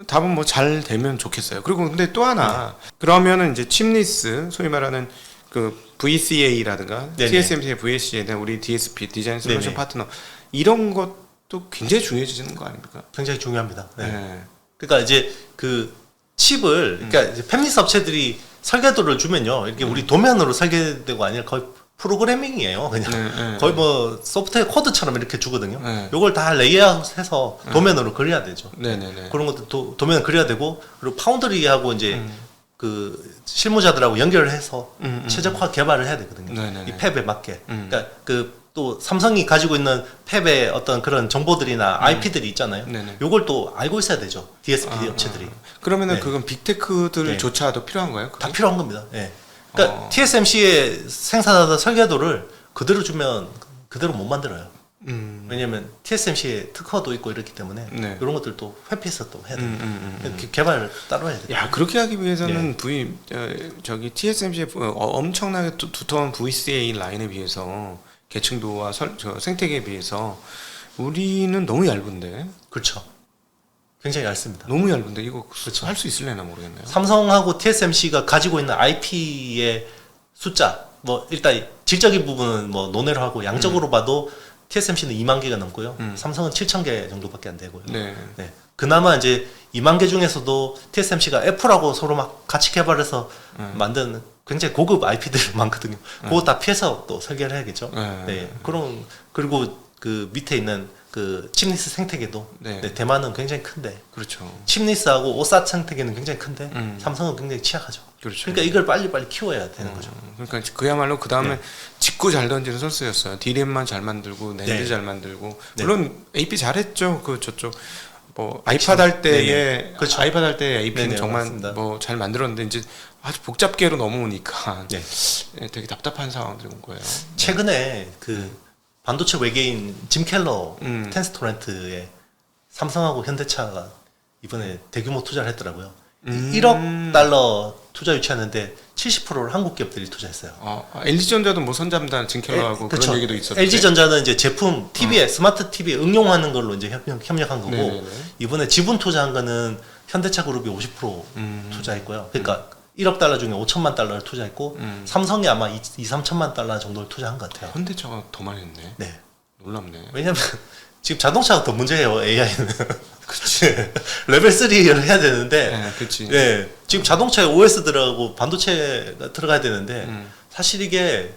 답은 뭐 잘 되면 좋겠어요. 그리고 근데 또 하나 그러면은 이제 칩리스 소위 말하는 그 VCA라든가 네네. TSMC의 VCA나 우리 DSP 디자인 솔루션 네네. 파트너 이런 것도 굉장히 중요해지는 거 아닙니까? 굉장히 중요합니다. 네. 네. 그러니까 이제 그 칩을 그러니까 이제 팹리스 업체들이 설계도를 주면요. 이렇게 우리 도면으로 설계되고 아니라 거의 프로그래밍이에요. 그냥 네. 거의 뭐 소프트웨어 코드처럼 이렇게 주거든요. 네. 요걸 다 레이아웃해서 도면으로 그려야 되죠. 네네네. 그런 것도 도면을 그려야 되고 그리고 파운드리하고 이제 그 실무자들하고 연결을 해서 최적화 개발을 해야 되거든요. 네네네. 이 팹에 맞게. 그러니까 그 또 삼성이 가지고 있는 팹의 어떤 그런 정보들이나 IP들이 있잖아요. 네네. 요걸 또 알고 있어야 되죠. DSP 업체들이. 그러면은 네. 그건 빅테크들조차도 필요한 거예요? 그게? 다 필요한 겁니다. 예. 그러니까 TSMC의 생산하던 설계도를 그대로 주면 그대로 못 만들어요. 왜냐면 TSMC의 특허도 있고 이렇기 때문에 네. 이런 것들도 회피해서 또 해야 됩니다. 개발을 따로 해야 돼요. 야 그렇게 하기 위해서는 네. 저기 TSMC의 엄청나게 두터운 VCA 라인에 비해서 계층도와 생태계에 비해서 우리는 너무 얇은데 그렇죠. 굉장히 얇습니다. 너무 얇은데 이거 그렇죠. 할 수 있을래나 모르겠네요. 삼성하고 TSMC가 가지고 있는 IP의 숫자, 뭐 일단 질적인 부분은 뭐 논외로 하고 양적으로 봐도 TSMC는 2만 개가 넘고요. 삼성은 7천 개 정도밖에 안 되고요. 네. 네. 그나마 이제 2만 개 중에서도 TSMC가 애플하고 서로 막 같이 개발해서 만든 굉장히 고급 IP들이 많거든요. 그거 다 피해서 또 설계를 해야겠죠. 네. 그럼 그리고 그 밑에 있는 그 칩리스 생태계도 네. 네, 대만은 굉장히 큰데 그렇죠. 칩리스하고 오사 생태계는 굉장히 큰데 삼성은 굉장히 취약하죠. 그렇죠. 그러니까 이걸 빨리빨리 키워야 되는 거죠. 그러니까 그야말로 그 다음에 네. 직구 잘 던지는 선수였어요. 디램만 잘 만들고 낸드 네. 잘 만들고 네. 물론 AP 잘했죠. 그 저쪽 뭐 아이팟 할 때에 그렇죠. 아이팟 할 때 AP는 네네, 정말 맞습니다. 뭐 잘 만들었는데 이제 아주 복잡계로 넘어오니까 네. 되게 답답한 상황들이 온 거예요. 최근에 그 반도체 외계인 짐 켈러 음. 텐스토렌트에 삼성하고 현대차가 이번에 대규모 투자를 했더라고요. 1억 달러 투자 유치하는데 70%를 한국 기업들이 투자했어요. LG전자도 뭐 선잠단 진켈러하고 그쵸. 그런 얘기도 있었는데 LG전자는 이제 제품 TV에 스마트 TV에 응용하는 걸로 이제 협력한 거고 네네네. 이번에 지분 투자한 거는 현대차 그룹이 50% 투자했고요. 그러니까 1억 달러 중에 5천만 달러를 투자했고 삼성이 아마 2, 3천만 달러 정도를 투자한 것 같아요. 현대차가 더 많이 했네. 네. 놀랍네. 왜냐면 지금 자동차가 더 문제예요. AI는. 그치. 레벨 3를 해야 되는데 네, 그치. 예, 지금 자동차에 OS 들어가고 반도체가 들어가야 되는데 사실 이게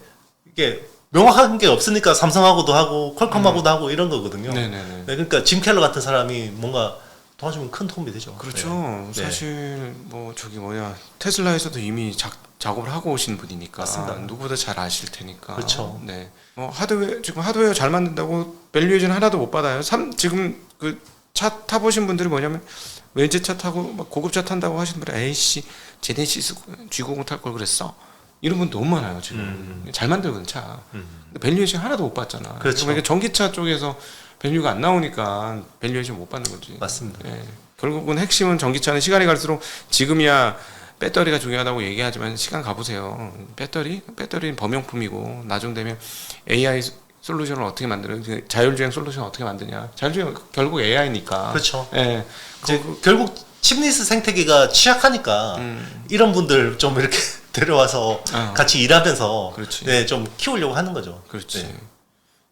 명확한 게 없으니까 삼성하고도 하고 퀄컴하고도 하고 이런 거거든요. 네네네. 네, 그러니까 짐 켈러 같은 사람이 뭔가 도와주면 큰 도움이 되죠. 그렇죠. 네. 사실 뭐 저기 뭐냐 테슬라에서도 이미 작업을 하고 오신 분이니까 맞습니다. 누구보다 잘 아실 테니까. 그렇죠. 네. 지금 하드웨어 잘 만든다고 밸류에이션 하나도 못 받아요. 지금 그 차 타보신 분들이 뭐냐면 외제차 타고 막 고급차 탄다고 하시는 분들 에이씨 제네시스 G90 탈 걸 그랬어. 이런 분 너무 많아요 지금. 잘 만들거든 차. 근데 밸류에이션 하나도 못 받잖아. 그렇죠. 그러니까 전기차 쪽에서 밸류가 안 나오니까 밸류에이션 못 받는 거지. 맞습니다. 예. 결국은 핵심은 전기차는 시간이 갈수록 지금이야 배터리가 중요하다고 얘기하지만 시간 가보세요. 배터리는 범용품이고 나중 되면 AI 솔루션을 어떻게 만드는 자율주행 솔루션을 어떻게 만드냐. 자율주행 결국 AI니까. 그렇죠. 예. 이제 결국 칩니스 생태계가 취약하니까 이런 분들 좀 이렇게 데려와서 같이 일하면서 그렇지. 네, 좀 키우려고 하는 거죠. 그렇지. 네.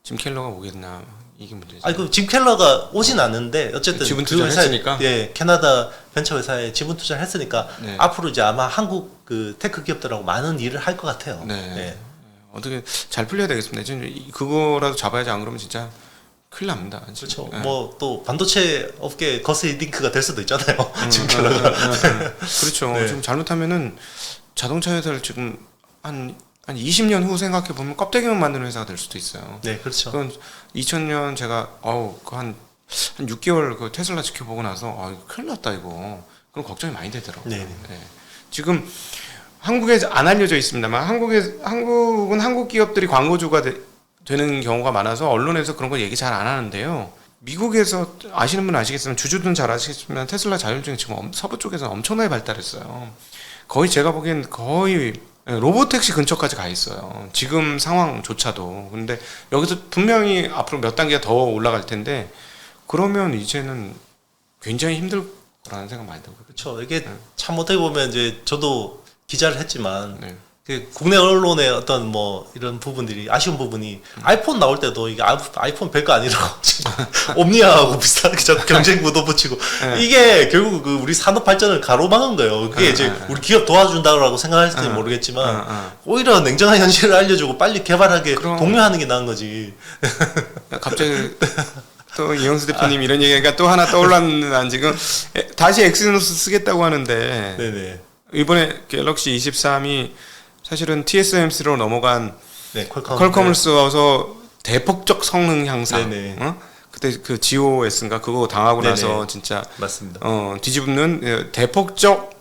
짐 켈러가 오겠나 이게 문제지. 아니 그짐 켈러가 오진 않는데 어쨌든 지분 그 회사에 투자했으니까? 예 캐나다 벤처 회사에 지분 투자를 했으니까 네. 앞으로 이제 아마 한국 그 테크 기업들하고 많은 일을 할 것 같아요. 네. 예. 어떻게 잘 풀려야 되겠습니다. 지금 그거라도 잡아야지 안 그러면 진짜 큰일 납니다. 그렇죠. 예. 뭐 또 반도체 업계 거스리 링크가 될 수도 있잖아요. 짐 켈러가. 그렇죠. 네. 지금 잘못하면은 자동차 회사를 지금 한 20년 후 생각해 보면 껍데기만 만드는 회사가 될 수도 있어요. 네, 그렇죠. 그건 2000년 제가 한 6개월 그 테슬라 지켜보고 나서 큰일 났다 이거. 그런 걱정이 많이 되더라고요. 네네. 네. 지금 한국에 안 알려져 있습니다만 한국은 한국 기업들이 광고주가 되는 경우가 많아서 언론에서 그런 거 얘기 잘 안 하는데요. 미국에서 아시는 분은 아시겠지만 주주들은 잘 아시겠지만 테슬라 자율주행 지금 서부 쪽에서 엄청나게 발달했어요. 거의 제가 보기엔 거의 로보택시 근처까지 가 있어요. 지금 상황조차도. 근데 여기서 분명히 앞으로 몇 단계가 더 올라갈 텐데 그러면 이제는 굉장히 힘들 거라는 생각 많이 들거든요. 그렇죠. 이게 참 어떻게 보면 이제 저도 기자를 했지만 네. 그 국내 언론의 어떤 뭐 이런 부분들이 아쉬운 부분이 아이폰 나올 때도 이게 아이폰 별거 아니라고 지금 옴니아하고 비슷하게 자꾸 경쟁 구도 붙이고 이게 결국 그 우리 산업 발전을 가로막은 거예요. 그게 이제 우리 기업 도와준다고 생각할지 모르겠지만 오히려 냉정한 현실을 알려주고 빨리 개발하게 독려하는 게 나은 거지. 갑자기 또 이영수 대표님 이런 얘기가 또 하나 떠올랐는 지금 다시 엑시노스 쓰겠다고 하는데 네네. 이번에 갤럭시 23이 사실은 TSMC로 넘어간 네, 퀄컴을 써서 대폭적 성능 향상. 네네. 그때 그 GOS인가 그거 당하고 네네. 나서 진짜 맞습니다. 뒤집는 대폭적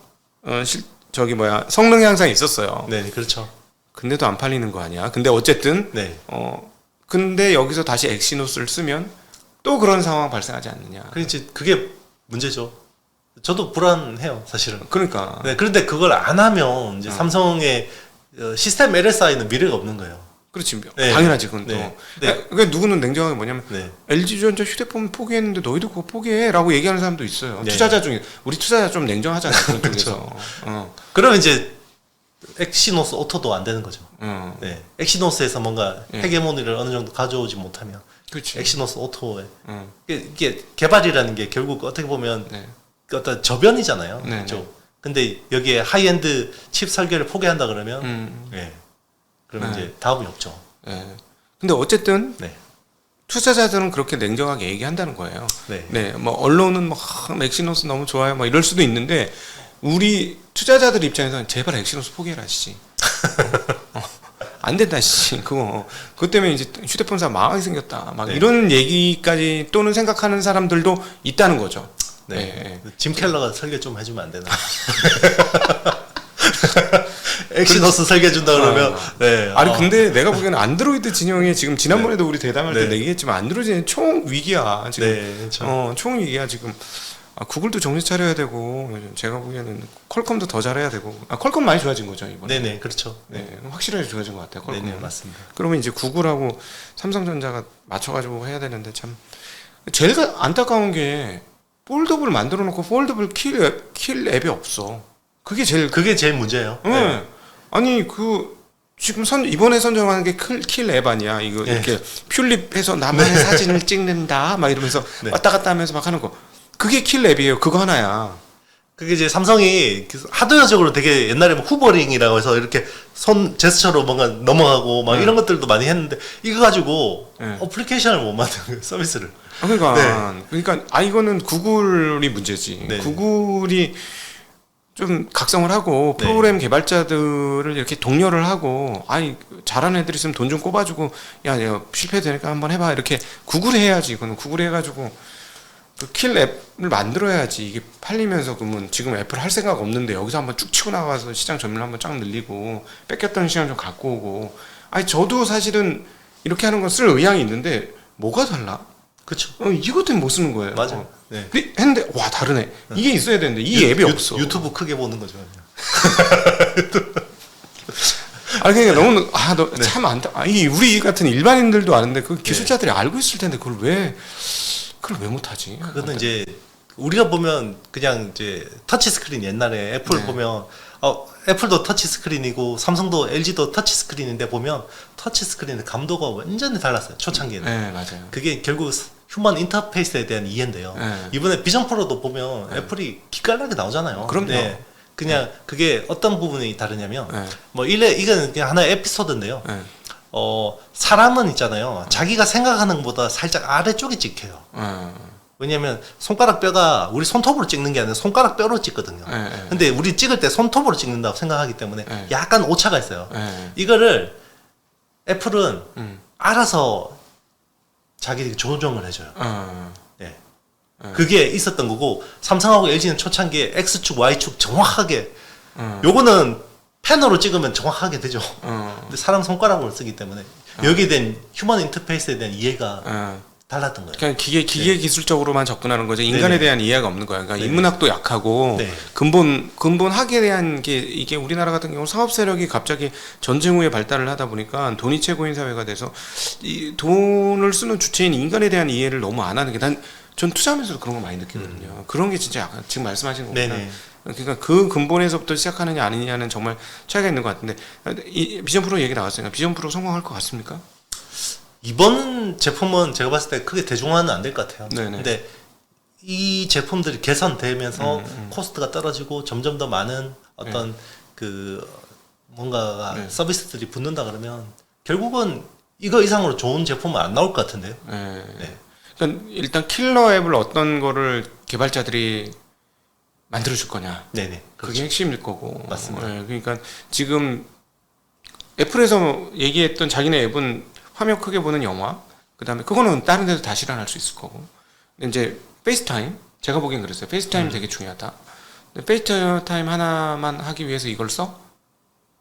성능 향상이 있었어요. 네, 그렇죠. 근데도 안 팔리는 거 아니야? 근데 어쨌든 네. 근데 여기서 다시 엑시노스를 쓰면 또 그런 상황 발생하지 않느냐. 그게 문제죠. 저도 불안해요, 사실은. 그러니까. 네, 그런데 그걸 안 하면 이제 삼성의 시스템 LSI는 미래가 없는 거예요. 그렇지. 네. 당연하지, 그건 또. 네. 네. 그러니까 누구는 냉정하게 뭐냐면, 네. LG전자 휴대폰 포기했는데 너희도 그거 포기해. 라고 얘기하는 사람도 있어요. 네. 투자자 중에. 우리 투자자 좀 냉정하잖아요. 그런 쪽에서. 그러면 이제 엑시노스 오토도 안 되는 거죠. 어. 네. 엑시노스에서 뭔가 헤게모니를 어느 정도 가져오지 못하면. 그렇지. 엑시노스 오토에. 이게 개발이라는 게 결국 어떻게 보면 네. 어떤 저변이잖아요. 네, 그렇죠. 근데 여기에 하이엔드 칩 설계를 포기한다 그러면, 네. 그러면 이제 다음이 없죠. 네. 근데 어쨌든, 네. 투자자들은 그렇게 냉정하게 얘기한다는 거예요. 네. 네. 뭐, 언론은 엑시노스 너무 좋아요. 뭐 이럴 수도 있는데, 우리 투자자들 입장에서는 제발 엑시노스 포기해라, 씨. 안 된다, 씨. 그것 때문에 이제 휴대폰사 망하게 생겼다. 막 네. 이런 얘기까지 또는 생각하는 사람들도 있다는 거죠. 네. 짐 켈러가 설계 좀 해주면 안 되나? 엑시노스 설계 준다 그러면, 네. 아니, 근데 내가 보기에는 안드로이드 진영에 지금 지난번에도 우리 대담할 때 얘기했지만 안드로이드는 총 위기야. 지금. 네, 그렇죠. 총 위기야, 지금. 구글도 정신 차려야 되고, 제가 보기에는 퀄컴도 더 잘해야 되고, 퀄컴 많이 좋아진 거죠, 이번에. 네네, 그렇죠. 네, 확실하게 좋아진 것 같아요, 퀄컴. 네네, 맞습니다. 그러면 이제 구글하고 삼성전자가 맞춰가지고 해야 되는데 참. 제일 안타까운 게, 폴더블 만들어 놓고 폴더블 킬 앱이 없어. 그게 제일 문제예요. 네. 아니 지금 이번에 선정하는 게 킬 앱 아니야. 이거 네. 이렇게 튤립해서 나만의 사진을 찍는다 막 이러면서 네. 왔다 갔다 하면서 막 하는 거. 그게 킬 앱이에요. 그거 하나야. 그게 이제 삼성이 하드웨어적으로 되게 옛날에 뭐 후버링이라고 해서 이렇게 손 제스처로 뭔가 넘어가고 막 이런 것들도 많이 했는데 이거 가지고 네. 어플리케이션을 못 만드는 거예요, 서비스를. 그러니까 이거는 구글이 문제지. 네. 구글이 좀 각성을 하고 네. 프로그램 개발자들을 이렇게 독려를 하고 잘하는 애들 있으면 돈 좀 꼽아주고 야 실패되니까 한번 해봐 이렇게 구글이 해야지. 이거는 구글이 해가지고 킬 앱을 만들어야지 이게 팔리면서. 그러면 지금 애플 할 생각 없는데 여기서 한번 쭉 치고 나가서 시장 점유율 한번 쫙 늘리고 뺏겼던 시장 좀 갖고 오고. 저도 사실은 이렇게 하는 건 쓸 의향이 있는데 뭐가 달라? 그렇죠. 이것 때문에 못 쓰는 거예요. 맞아요. 네. 근데 했는데 와 다르네. 이게 있어야 되는데 이 앱이 없어. 유튜브 크게 보는 거죠. 그러니까 너무 참 안다. 우리 같은 일반인들도 아는데 그 기술자들이 알고 있을 텐데 그걸 왜 못하지? 그거는 이제 우리가 보면 그냥 이제 터치 스크린 옛날에 애플 네. 보면 애플도 터치 스크린이고 삼성도 LG도 터치 스크린인데 보면 터치 스크린의 감도가 완전히 달랐어요. 초창기에는. 네 맞아요. 그게 결국 휴먼 인터페이스에 대한 이해인데요. 네. 이번에 비전 프로도 보면 애플이 기깔나게 나오잖아요. 그럼요. 그냥 그게 어떤 부분이 다르냐면 네. 뭐 이건 그냥 하나의 에피소드인데요. 네. 사람은 있잖아요. 자기가 생각하는 것보다 살짝 아래쪽에 찍혀요. 왜냐면 손가락 뼈가 우리 손톱으로 찍는 게 아니라 손가락 뼈로 찍거든요. 근데 우리 찍을 때 손톱으로 찍는다고 생각하기 때문에 약간 오차가 있어요. 이거를 애플은 알아서 자기들이 조정을 해줘요. 네. 그게 있었던 거고 삼성하고 LG는 초창기에 X축, Y축 정확하게 요거는 펜으로 찍으면 정확하게 되죠. 근데 사람 손가락으로 쓰기 때문에 여기에 대한 휴먼 인터페이스에 대한 이해가 달랐던 거예요. 그냥 기계 기술적으로만 접근하는 거죠. 인간에 네네. 대한 이해가 없는 거야. 그러니까 네네. 인문학도 약하고 네. 근본 학에 대한 게 이게 우리나라 같은 경우 사업 세력이 갑자기 전쟁 후에 발달을 하다 보니까 돈이 최고인 사회가 돼서 이 돈을 쓰는 주체인 인간에 대한 이해를 너무 안 하는 게 전 투자하면서도 그런 거 많이 느끼거든요. 그런 게 진짜 약간 지금 말씀하신 거구나. 네네. 그러니까 그 근본에서부터 시작하느냐 아니냐는 정말 차이가 있는 것 같은데 이 비전 프로 얘기 나왔으니까 비전 프로 성공할 것 같습니까? 이번 제품은 제가 봤을 때 크게 대중화는 안 될 것 같아요. 네네. 근데 이 제품들이 개선되면서 코스트가 떨어지고 점점 더 많은 어떤 그 뭔가가 네. 서비스들이 붙는다 그러면 결국은 이거 이상으로 좋은 제품은 안 나올 것 같은데요. 네. 그러니까 일단 킬러 앱을 어떤 거를 개발자들이 만들어줄 거냐. 네네. 그게 핵심일 거고. 맞습니다. 그러니까 지금 애플에서 얘기했던 자기네 앱은 화면 크게 보는 영화, 그다음에 그거는 다른 데도 다 실현할 수 있을 거고. 근데 이제 페이스타임, 제가 보기엔 그랬어요. 페이스타임 되게 중요하다. 근데 페이스타임 하나만 하기 위해서 이걸 써?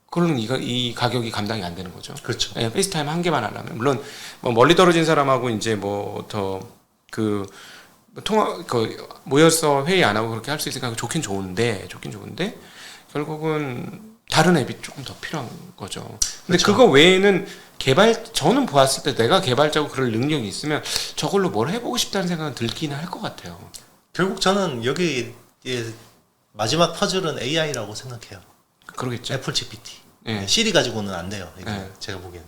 그러면 이 가격이 감당이 안 되는 거죠. 그렇죠. 예, 페이스타임 한 개만 하려면 물론 뭐 멀리 떨어진 사람하고 이제 뭐 더 모여서 회의 안 하고 그렇게 할 수 있으니까 좋긴 좋은데 결국은 다른 앱이 조금 더 필요한 거죠. 근데 그렇죠. 그거 외에는 저는 보았을 때 내가 개발자고 그럴 능력이 있으면 저걸로 뭘 해보고 싶다는 생각은 들긴 할 것 같아요. 결국 저는 여기 마지막 퍼즐은 AI라고 생각해요. 그러겠죠. 애플 GPT. 예. 시리 가지고는 안 돼요. 이게 예. 제가 보기에는.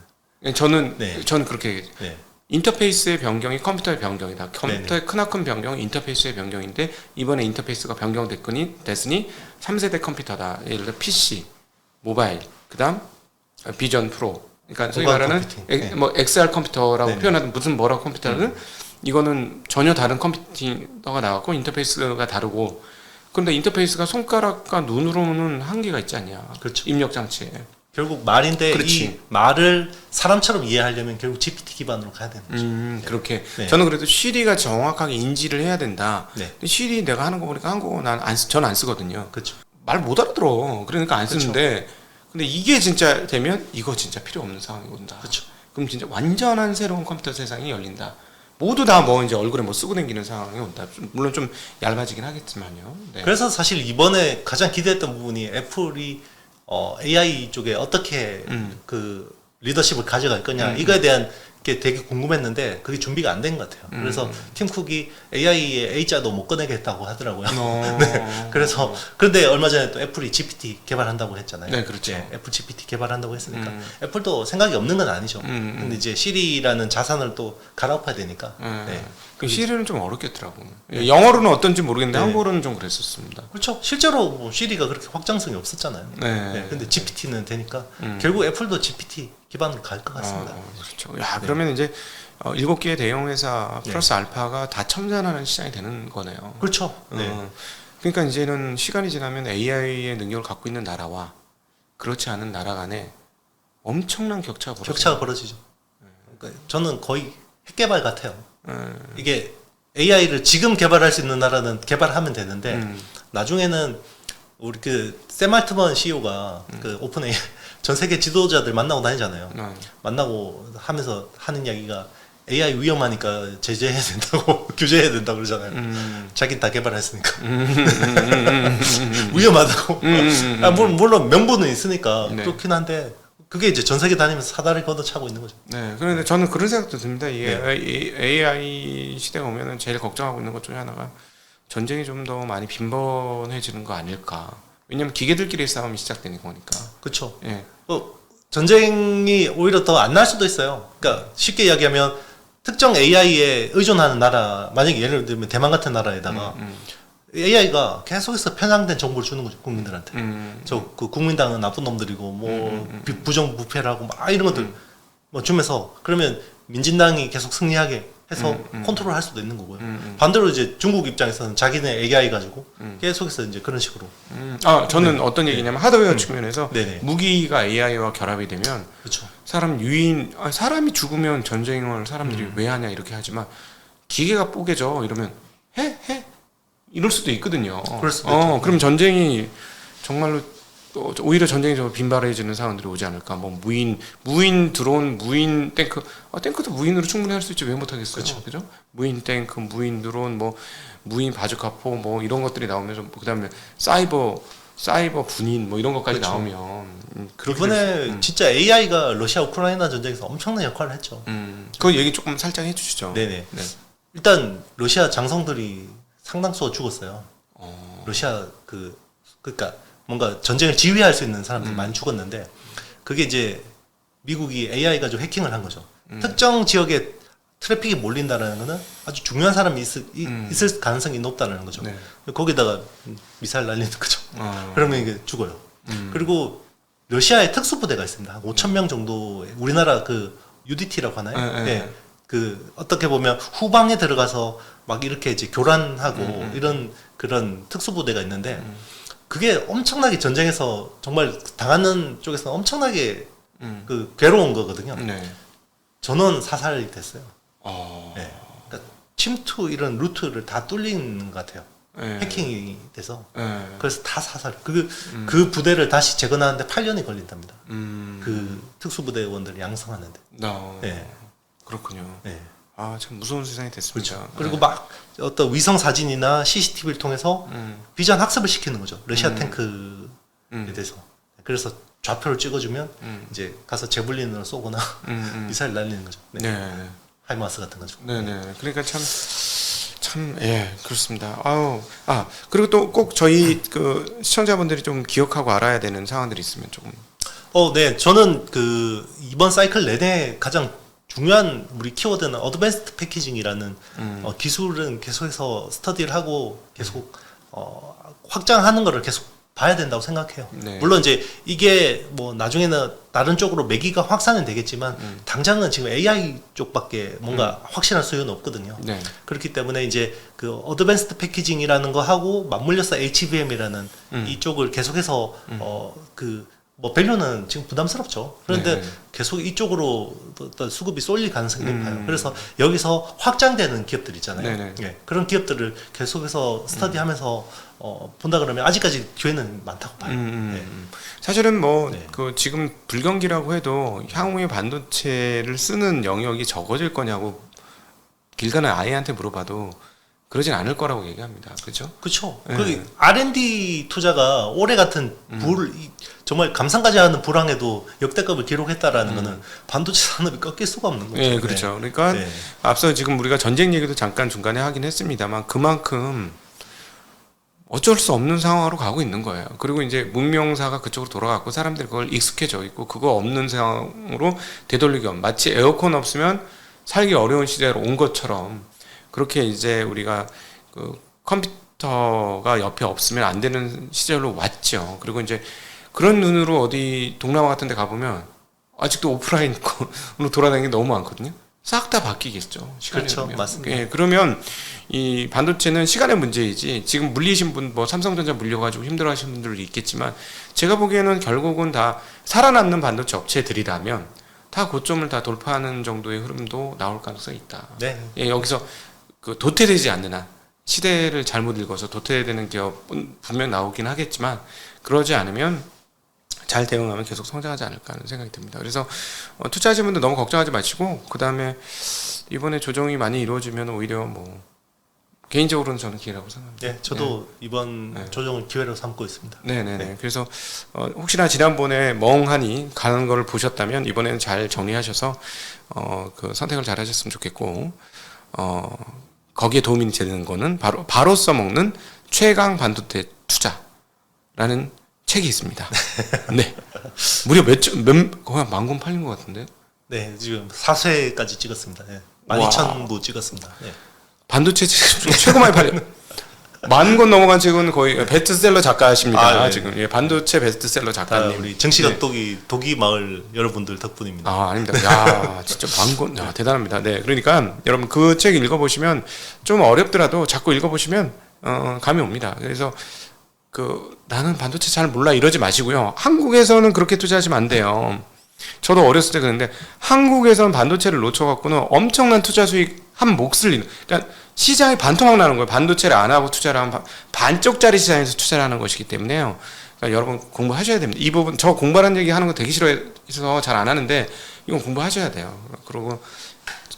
저는 그렇게 네. 인터페이스의 변경이 컴퓨터의 변경이다. 컴퓨터의 크나큰 변경은 인터페이스의 변경인데 이번에 인터페이스가 변경됐으니 3세대 컴퓨터다. 예를 들어 PC, 모바일, 그다음 비전 프로. 그러니까 소위 모바일 말하는 컴퓨팅. 뭐 XR 컴퓨터라고 네네. 표현하든 무슨 뭐라 컴퓨터는 이거는 전혀 다른 컴퓨터가 나왔고 인터페이스가 다르고. 근데 인터페이스가 손가락과 눈으로는 한계가 있지 않냐. 그렇죠. 입력 장치에. 결국 말인데 그렇지. 이 말을 사람처럼 이해하려면 결국 GPT 기반으로 가야 되는 거죠. 그렇게. 네. 저는 그래도 시리가 정확하게 인지를 해야 된다. 네. 근데 시리 내가 하는 거 보니까 한국어 저는 안 쓰거든요. 그렇죠. 말 못 알아들어. 그러니까 안 쓰는데. 근데 이게 진짜 되면 이거 진짜 필요 없는 상황이 온다. 그렇죠. 그럼 진짜 완전한 새로운 컴퓨터 세상이 열린다. 모두 다 뭐 이제 얼굴에 뭐 쓰고 다니는 상황이 온다. 물론 좀 얇아지긴 하겠지만요. 네. 그래서 사실 이번에 가장 기대했던 부분이 애플이 AI 쪽에 어떻게 그 리더십을 가져갈 거냐 이거에 대한 게 되게 궁금했는데 그게 준비가 안 된 것 같아요. 그래서 팀 쿡이 AI의 A자도 못 꺼내겠다고 하더라고요. 네. 그래서 그런데 얼마 전에 또 애플이 GPT 개발한다고 했잖아요. 네, 그렇죠. 애플 GPT 개발한다고 했으니까 애플도 생각이 없는 건 아니죠. 근데 이제 시리라는 자산을 또 갈아엎어야 되니까. 네. 그 시리는 좀 어렵겠더라고. 영어로는 어떤지 모르겠는데 네. 한국어로는 좀 그랬었습니다. 그렇죠. 실제로 뭐 시리가 그렇게 확장성이 없었잖아요. 네. 근데 GPT는 되니까 결국 애플도 GPT 기반으로 갈 것 같습니다. 그렇죠. 야, 그러면 이제 7개의 대형 회사 플러스 알파가 다 첨단화하는 시장이 되는 거네요. 그렇죠. 네. 그러니까 이제는 시간이 지나면 AI의 능력을 갖고 있는 나라와 그렇지 않은 나라 간에 엄청난 격차가 벌어져요. 격차가 벌어지죠. 그러니까 저는 거의 핵개발 같아요. 이게 AI를 지금 개발할 수 있는 나라는 개발하면 되는데 나중에는 우리 샘 알트먼 CEO가 그 오픈 AI 전 세계 지도자들 만나고 다니잖아요. 만나고 하면서 하는 이야기가 AI 위험하니까 제재해야 된다고 규제해야 된다고 그러잖아요. 자기는 다 개발했으니까 위험하다고. 물론 명분은 있으니까 그렇긴 한데 그게 이제 전 세계 다니면서 사다리 걷어차고 있는 거죠. 네, 그런데 저는 그런 생각도 듭니다. 이게 AI 시대가 오면은 제일 걱정하고 있는 것 중에 하나가 전쟁이 좀 더 많이 빈번해지는 거 아닐까. 왜냐면 기계들끼리의 싸움이 시작되는 거니까. 그렇죠. 예. 전쟁이 오히려 더 안 날 수도 있어요. 그러니까 쉽게 이야기하면 특정 AI에 의존하는 나라, 만약에 예를 들면 대만 같은 나라에다가 AI가 계속해서 편향된 정보를 주는 거죠, 국민들한테. 그 국민당은 나쁜 놈들이고 뭐 부정부패라고 막 이런 것들 뭐 주면서 그러면 민진당이 계속 승리하게 해서 컨트롤할 수도 있는 거고요. 반대로 이제 중국 입장에서는 자기네 AI 가지고 계속해서 이제 그런 식으로. 저는 어떤 얘기냐면 하드웨어 측면에서 네네. 무기가 AI와 결합이 되면 그렇죠. 사람이 죽으면 전쟁을 사람들이 왜 하냐 이렇게 하지만 기계가 뽀개져 이러면 해 이럴 수도 있거든요. 그럴 수도 있죠. 그럼 전쟁이 정말로 오히려 전쟁이 좀 빈발해지는 상황들이 오지 않을까. 뭐 무인 드론, 무인 탱크, 탱크도 무인으로 충분히 할 수 있지 왜 못하겠어요? 그죠? 무인 탱크, 무인 드론, 뭐 무인 바주카포, 뭐 이런 것들이 나오면서 그다음에 사이버 군인 뭐 이런 것까지 나오면 이번에 진짜 AI가 러시아 우크라이나 전쟁에서 엄청난 역할을 했죠. 그 얘기 조금 살짝 해주시죠. 네네. 일단 러시아 장성들이 상당수가 죽었어요. 러시아 그러니까 뭔가 전쟁을 지휘할 수 있는 사람들이 많이 죽었는데 그게 이제 미국이 AI 가지고 해킹을 한 거죠. 특정 지역에 트래픽이 몰린다는 거는 아주 중요한 사람이 있을 가능성이 높다는 거죠. 네. 거기다가 미사일 날리는 거죠. 그러면 이게 죽어요. 그리고 러시아에 특수부대가 있습니다. 5,000명 정도 우리나라 그 UDT라고 하나요? 네. 그 어떻게 보면 후방에 들어가서 막 이렇게 이제 교란하고 이런 그런 특수부대가 있는데 그게 엄청나게 전쟁에서 정말 당하는 쪽에서 엄청나게 그 괴로운 거거든요. 네. 전원 사살이 됐어요. 네. 그러니까 침투 이런 루트를 다 뚫리는 것 같아요. 네. 해킹이 돼서. 네. 그래서 다 사살. 그 부대를 다시 재건하는데 8년이 걸린답니다. 그 특수부대원들을 양성하는데. 네. 그렇군요. 네. 참 무서운 세상이 됐습니다. 그렇죠. 그리고 막 어떤 위성 사진이나 CCTV를 통해서 비전 학습을 시키는 거죠. 러시아 탱크에 대해서. 그래서 좌표를 찍어주면 이제 가서 제블린으로 쏘거나 미사일 날리는 거죠. 네. 하이마스 같은 거죠. 네네. 그러니까 그렇습니다. 그리고 또 꼭 저희 그 시청자분들이 좀 기억하고 알아야 되는 상황들이 있으면 조금. 네. 저는 이번 사이클 내내 가장 중요한 우리 키워드는 어드밴스드 패키징이라는 기술은 계속해서 스터디를 하고 계속 확장하는 거를 계속 봐야 된다고 생각해요. 네. 물론 이제 이게 뭐 나중에는 다른 쪽으로 매기가 확산은 되겠지만 당장은 지금 AI 쪽밖에 뭔가 확실한 수요는 없거든요. 네. 그렇기 때문에 이제 그 어드밴스드 패키징이라는 거 하고 맞물려서 HBM이라는 이쪽을 계속해서 뭐 밸류는 지금 부담스럽죠. 그런데 계속 이쪽으로 어떤 수급이 쏠릴 가능성이 높아요. 그래서 여기서 확장되는 기업들 있잖아요. 예, 그런 기업들을 계속해서 스터디하면서 본다 그러면 아직까지 기회는 많다고 봐요. 사실은 그 지금 불경기라고 해도 향후에 반도체를 쓰는 영역이 적어질 거냐고 길 가는 아이한테 물어봐도 그러진 않을 거라고 얘기합니다. 그렇죠? 그렇죠. 네. 그 R&D 투자가 올해 같은 정말 감상까지 하는 불황에도 역대급을 기록했다라는 거는 반도체 산업이 꺾일 수가 없는 거죠. 네, 그렇죠. 그러니까 네. 앞서 지금 우리가 전쟁 얘기도 잠깐 중간에 하긴 했습니다만 그만큼 어쩔 수 없는 상황으로 가고 있는 거예요. 그리고 이제 문명사가 그쪽으로 돌아갔고 사람들이 그걸 익숙해져 있고 그거 없는 상황으로 되돌리기 없는, 마치 에어컨 없으면 살기 어려운 시대로 온 것처럼 그렇게 이제 우리가 그 컴퓨터가 옆에 없으면 안 되는 시절로 왔죠. 그리고 이제 그런 눈으로 어디 동남아 같은 데 가보면 아직도 오프라인으로 돌아다니는 게 너무 많거든요. 싹 다 바뀌겠죠. 시간이 그렇죠. 흐르면. 맞습니다. 예, 그러면 이 반도체는 시간의 문제이지 지금 물리신 분, 뭐 삼성전자 물려가지고 힘들어하시는 분들도 있겠지만 제가 보기에는 결국은 다 살아남는 반도체 업체들이라면 다 고점을 다 돌파하는 정도의 흐름도 나올 가능성이 있다. 네. 예, 여기서 그 도태되지 않는 한 시대를 잘못 읽어서 도태되는 기업은 분명 나오긴 하겠지만 그러지 않으면 잘 대응하면 계속 성장하지 않을까 하는 생각이 듭니다. 그래서 투자하시는 분들 너무 걱정하지 마시고 그 다음에 이번에 조정이 많이 이루어지면 오히려 뭐 개인적으로는 저는 기회라고 생각합니다. 네, 저도 이번 네. 조정을 기회로 삼고 있습니다. 네네네. 네. 그래서 혹시나 지난번에 멍하니 가는 걸 보셨다면 이번에는 잘 정리하셔서 그 선택을 잘 하셨으면 좋겠고 거기에 도움이 되는 거는 바로 써먹는 최강 반도체 투자라는 책이 있습니다. 네. 무려 거의 10,000권 팔린 것 같은데. 네, 지금 4쇄까지 찍었습니다. 네. 와. 12,000부 찍었습니다. 네. 반도체 책 최고 많이 팔려. 10,000권 넘어간 책은 거의 베스트셀러 작가십니다. 아, 네. 지금 예, 반도체 베스트셀러 다 작가님. 우리 정시각 네. 독이 마을 여러분들 덕분입니다. 아, 아닙니다. 야, 진짜 10,000권. 야, 대단합니다. 네. 그러니까 여러분 그 책 읽어보시면 좀 어렵더라도 자꾸 읽어보시면 감이 옵니다. 그래서 나는 반도체 잘 몰라 이러지 마시고요. 한국에서는 그렇게 투자하시면 안 돼요. 저도 어렸을 때 그랬는데 한국에서는 반도체를 놓쳐갖고는 엄청난 투자 수익 한 몫을 잃는. 그러니까 시장이 반토막 나는 거예요. 반도체를 안 하고 투자를 하면 반쪽짜리 시장에서 투자를 하는 것이기 때문에요. 그러니까 여러분 공부하셔야 됩니다. 이 부분 저 공부하는 얘기 하는 거 되게 싫어해서 잘 안 하는데 이건 공부하셔야 돼요. 그리고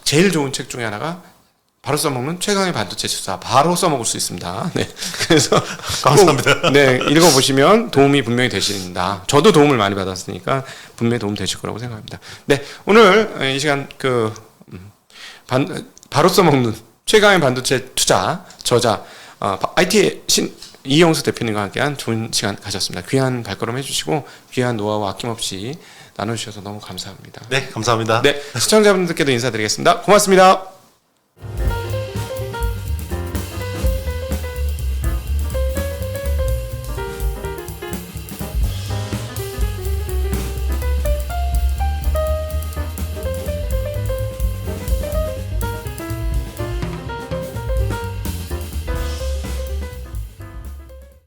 제일 좋은 책 중에 하나가 바로 써먹는 최강의 반도체 투자. 바로 써먹을 수 있습니다. 네. 그래서 감사합니다. 네, 읽어보시면 도움이 분명히 되신다. 저도 도움을 많이 받았으니까 분명히 도움 되실 거라고 생각합니다. 네, 오늘 이 시간 바로 써먹는 최강의 반도체 투자 저자 IT 신 이영수 대표님과 함께한 좋은 시간 가졌습니다. 귀한 발걸음 해주시고 귀한 노하우 아낌없이 나눠주셔서 너무 감사합니다. 네, 감사합니다. 네, 시청자분들께도 인사드리겠습니다. 고맙습니다.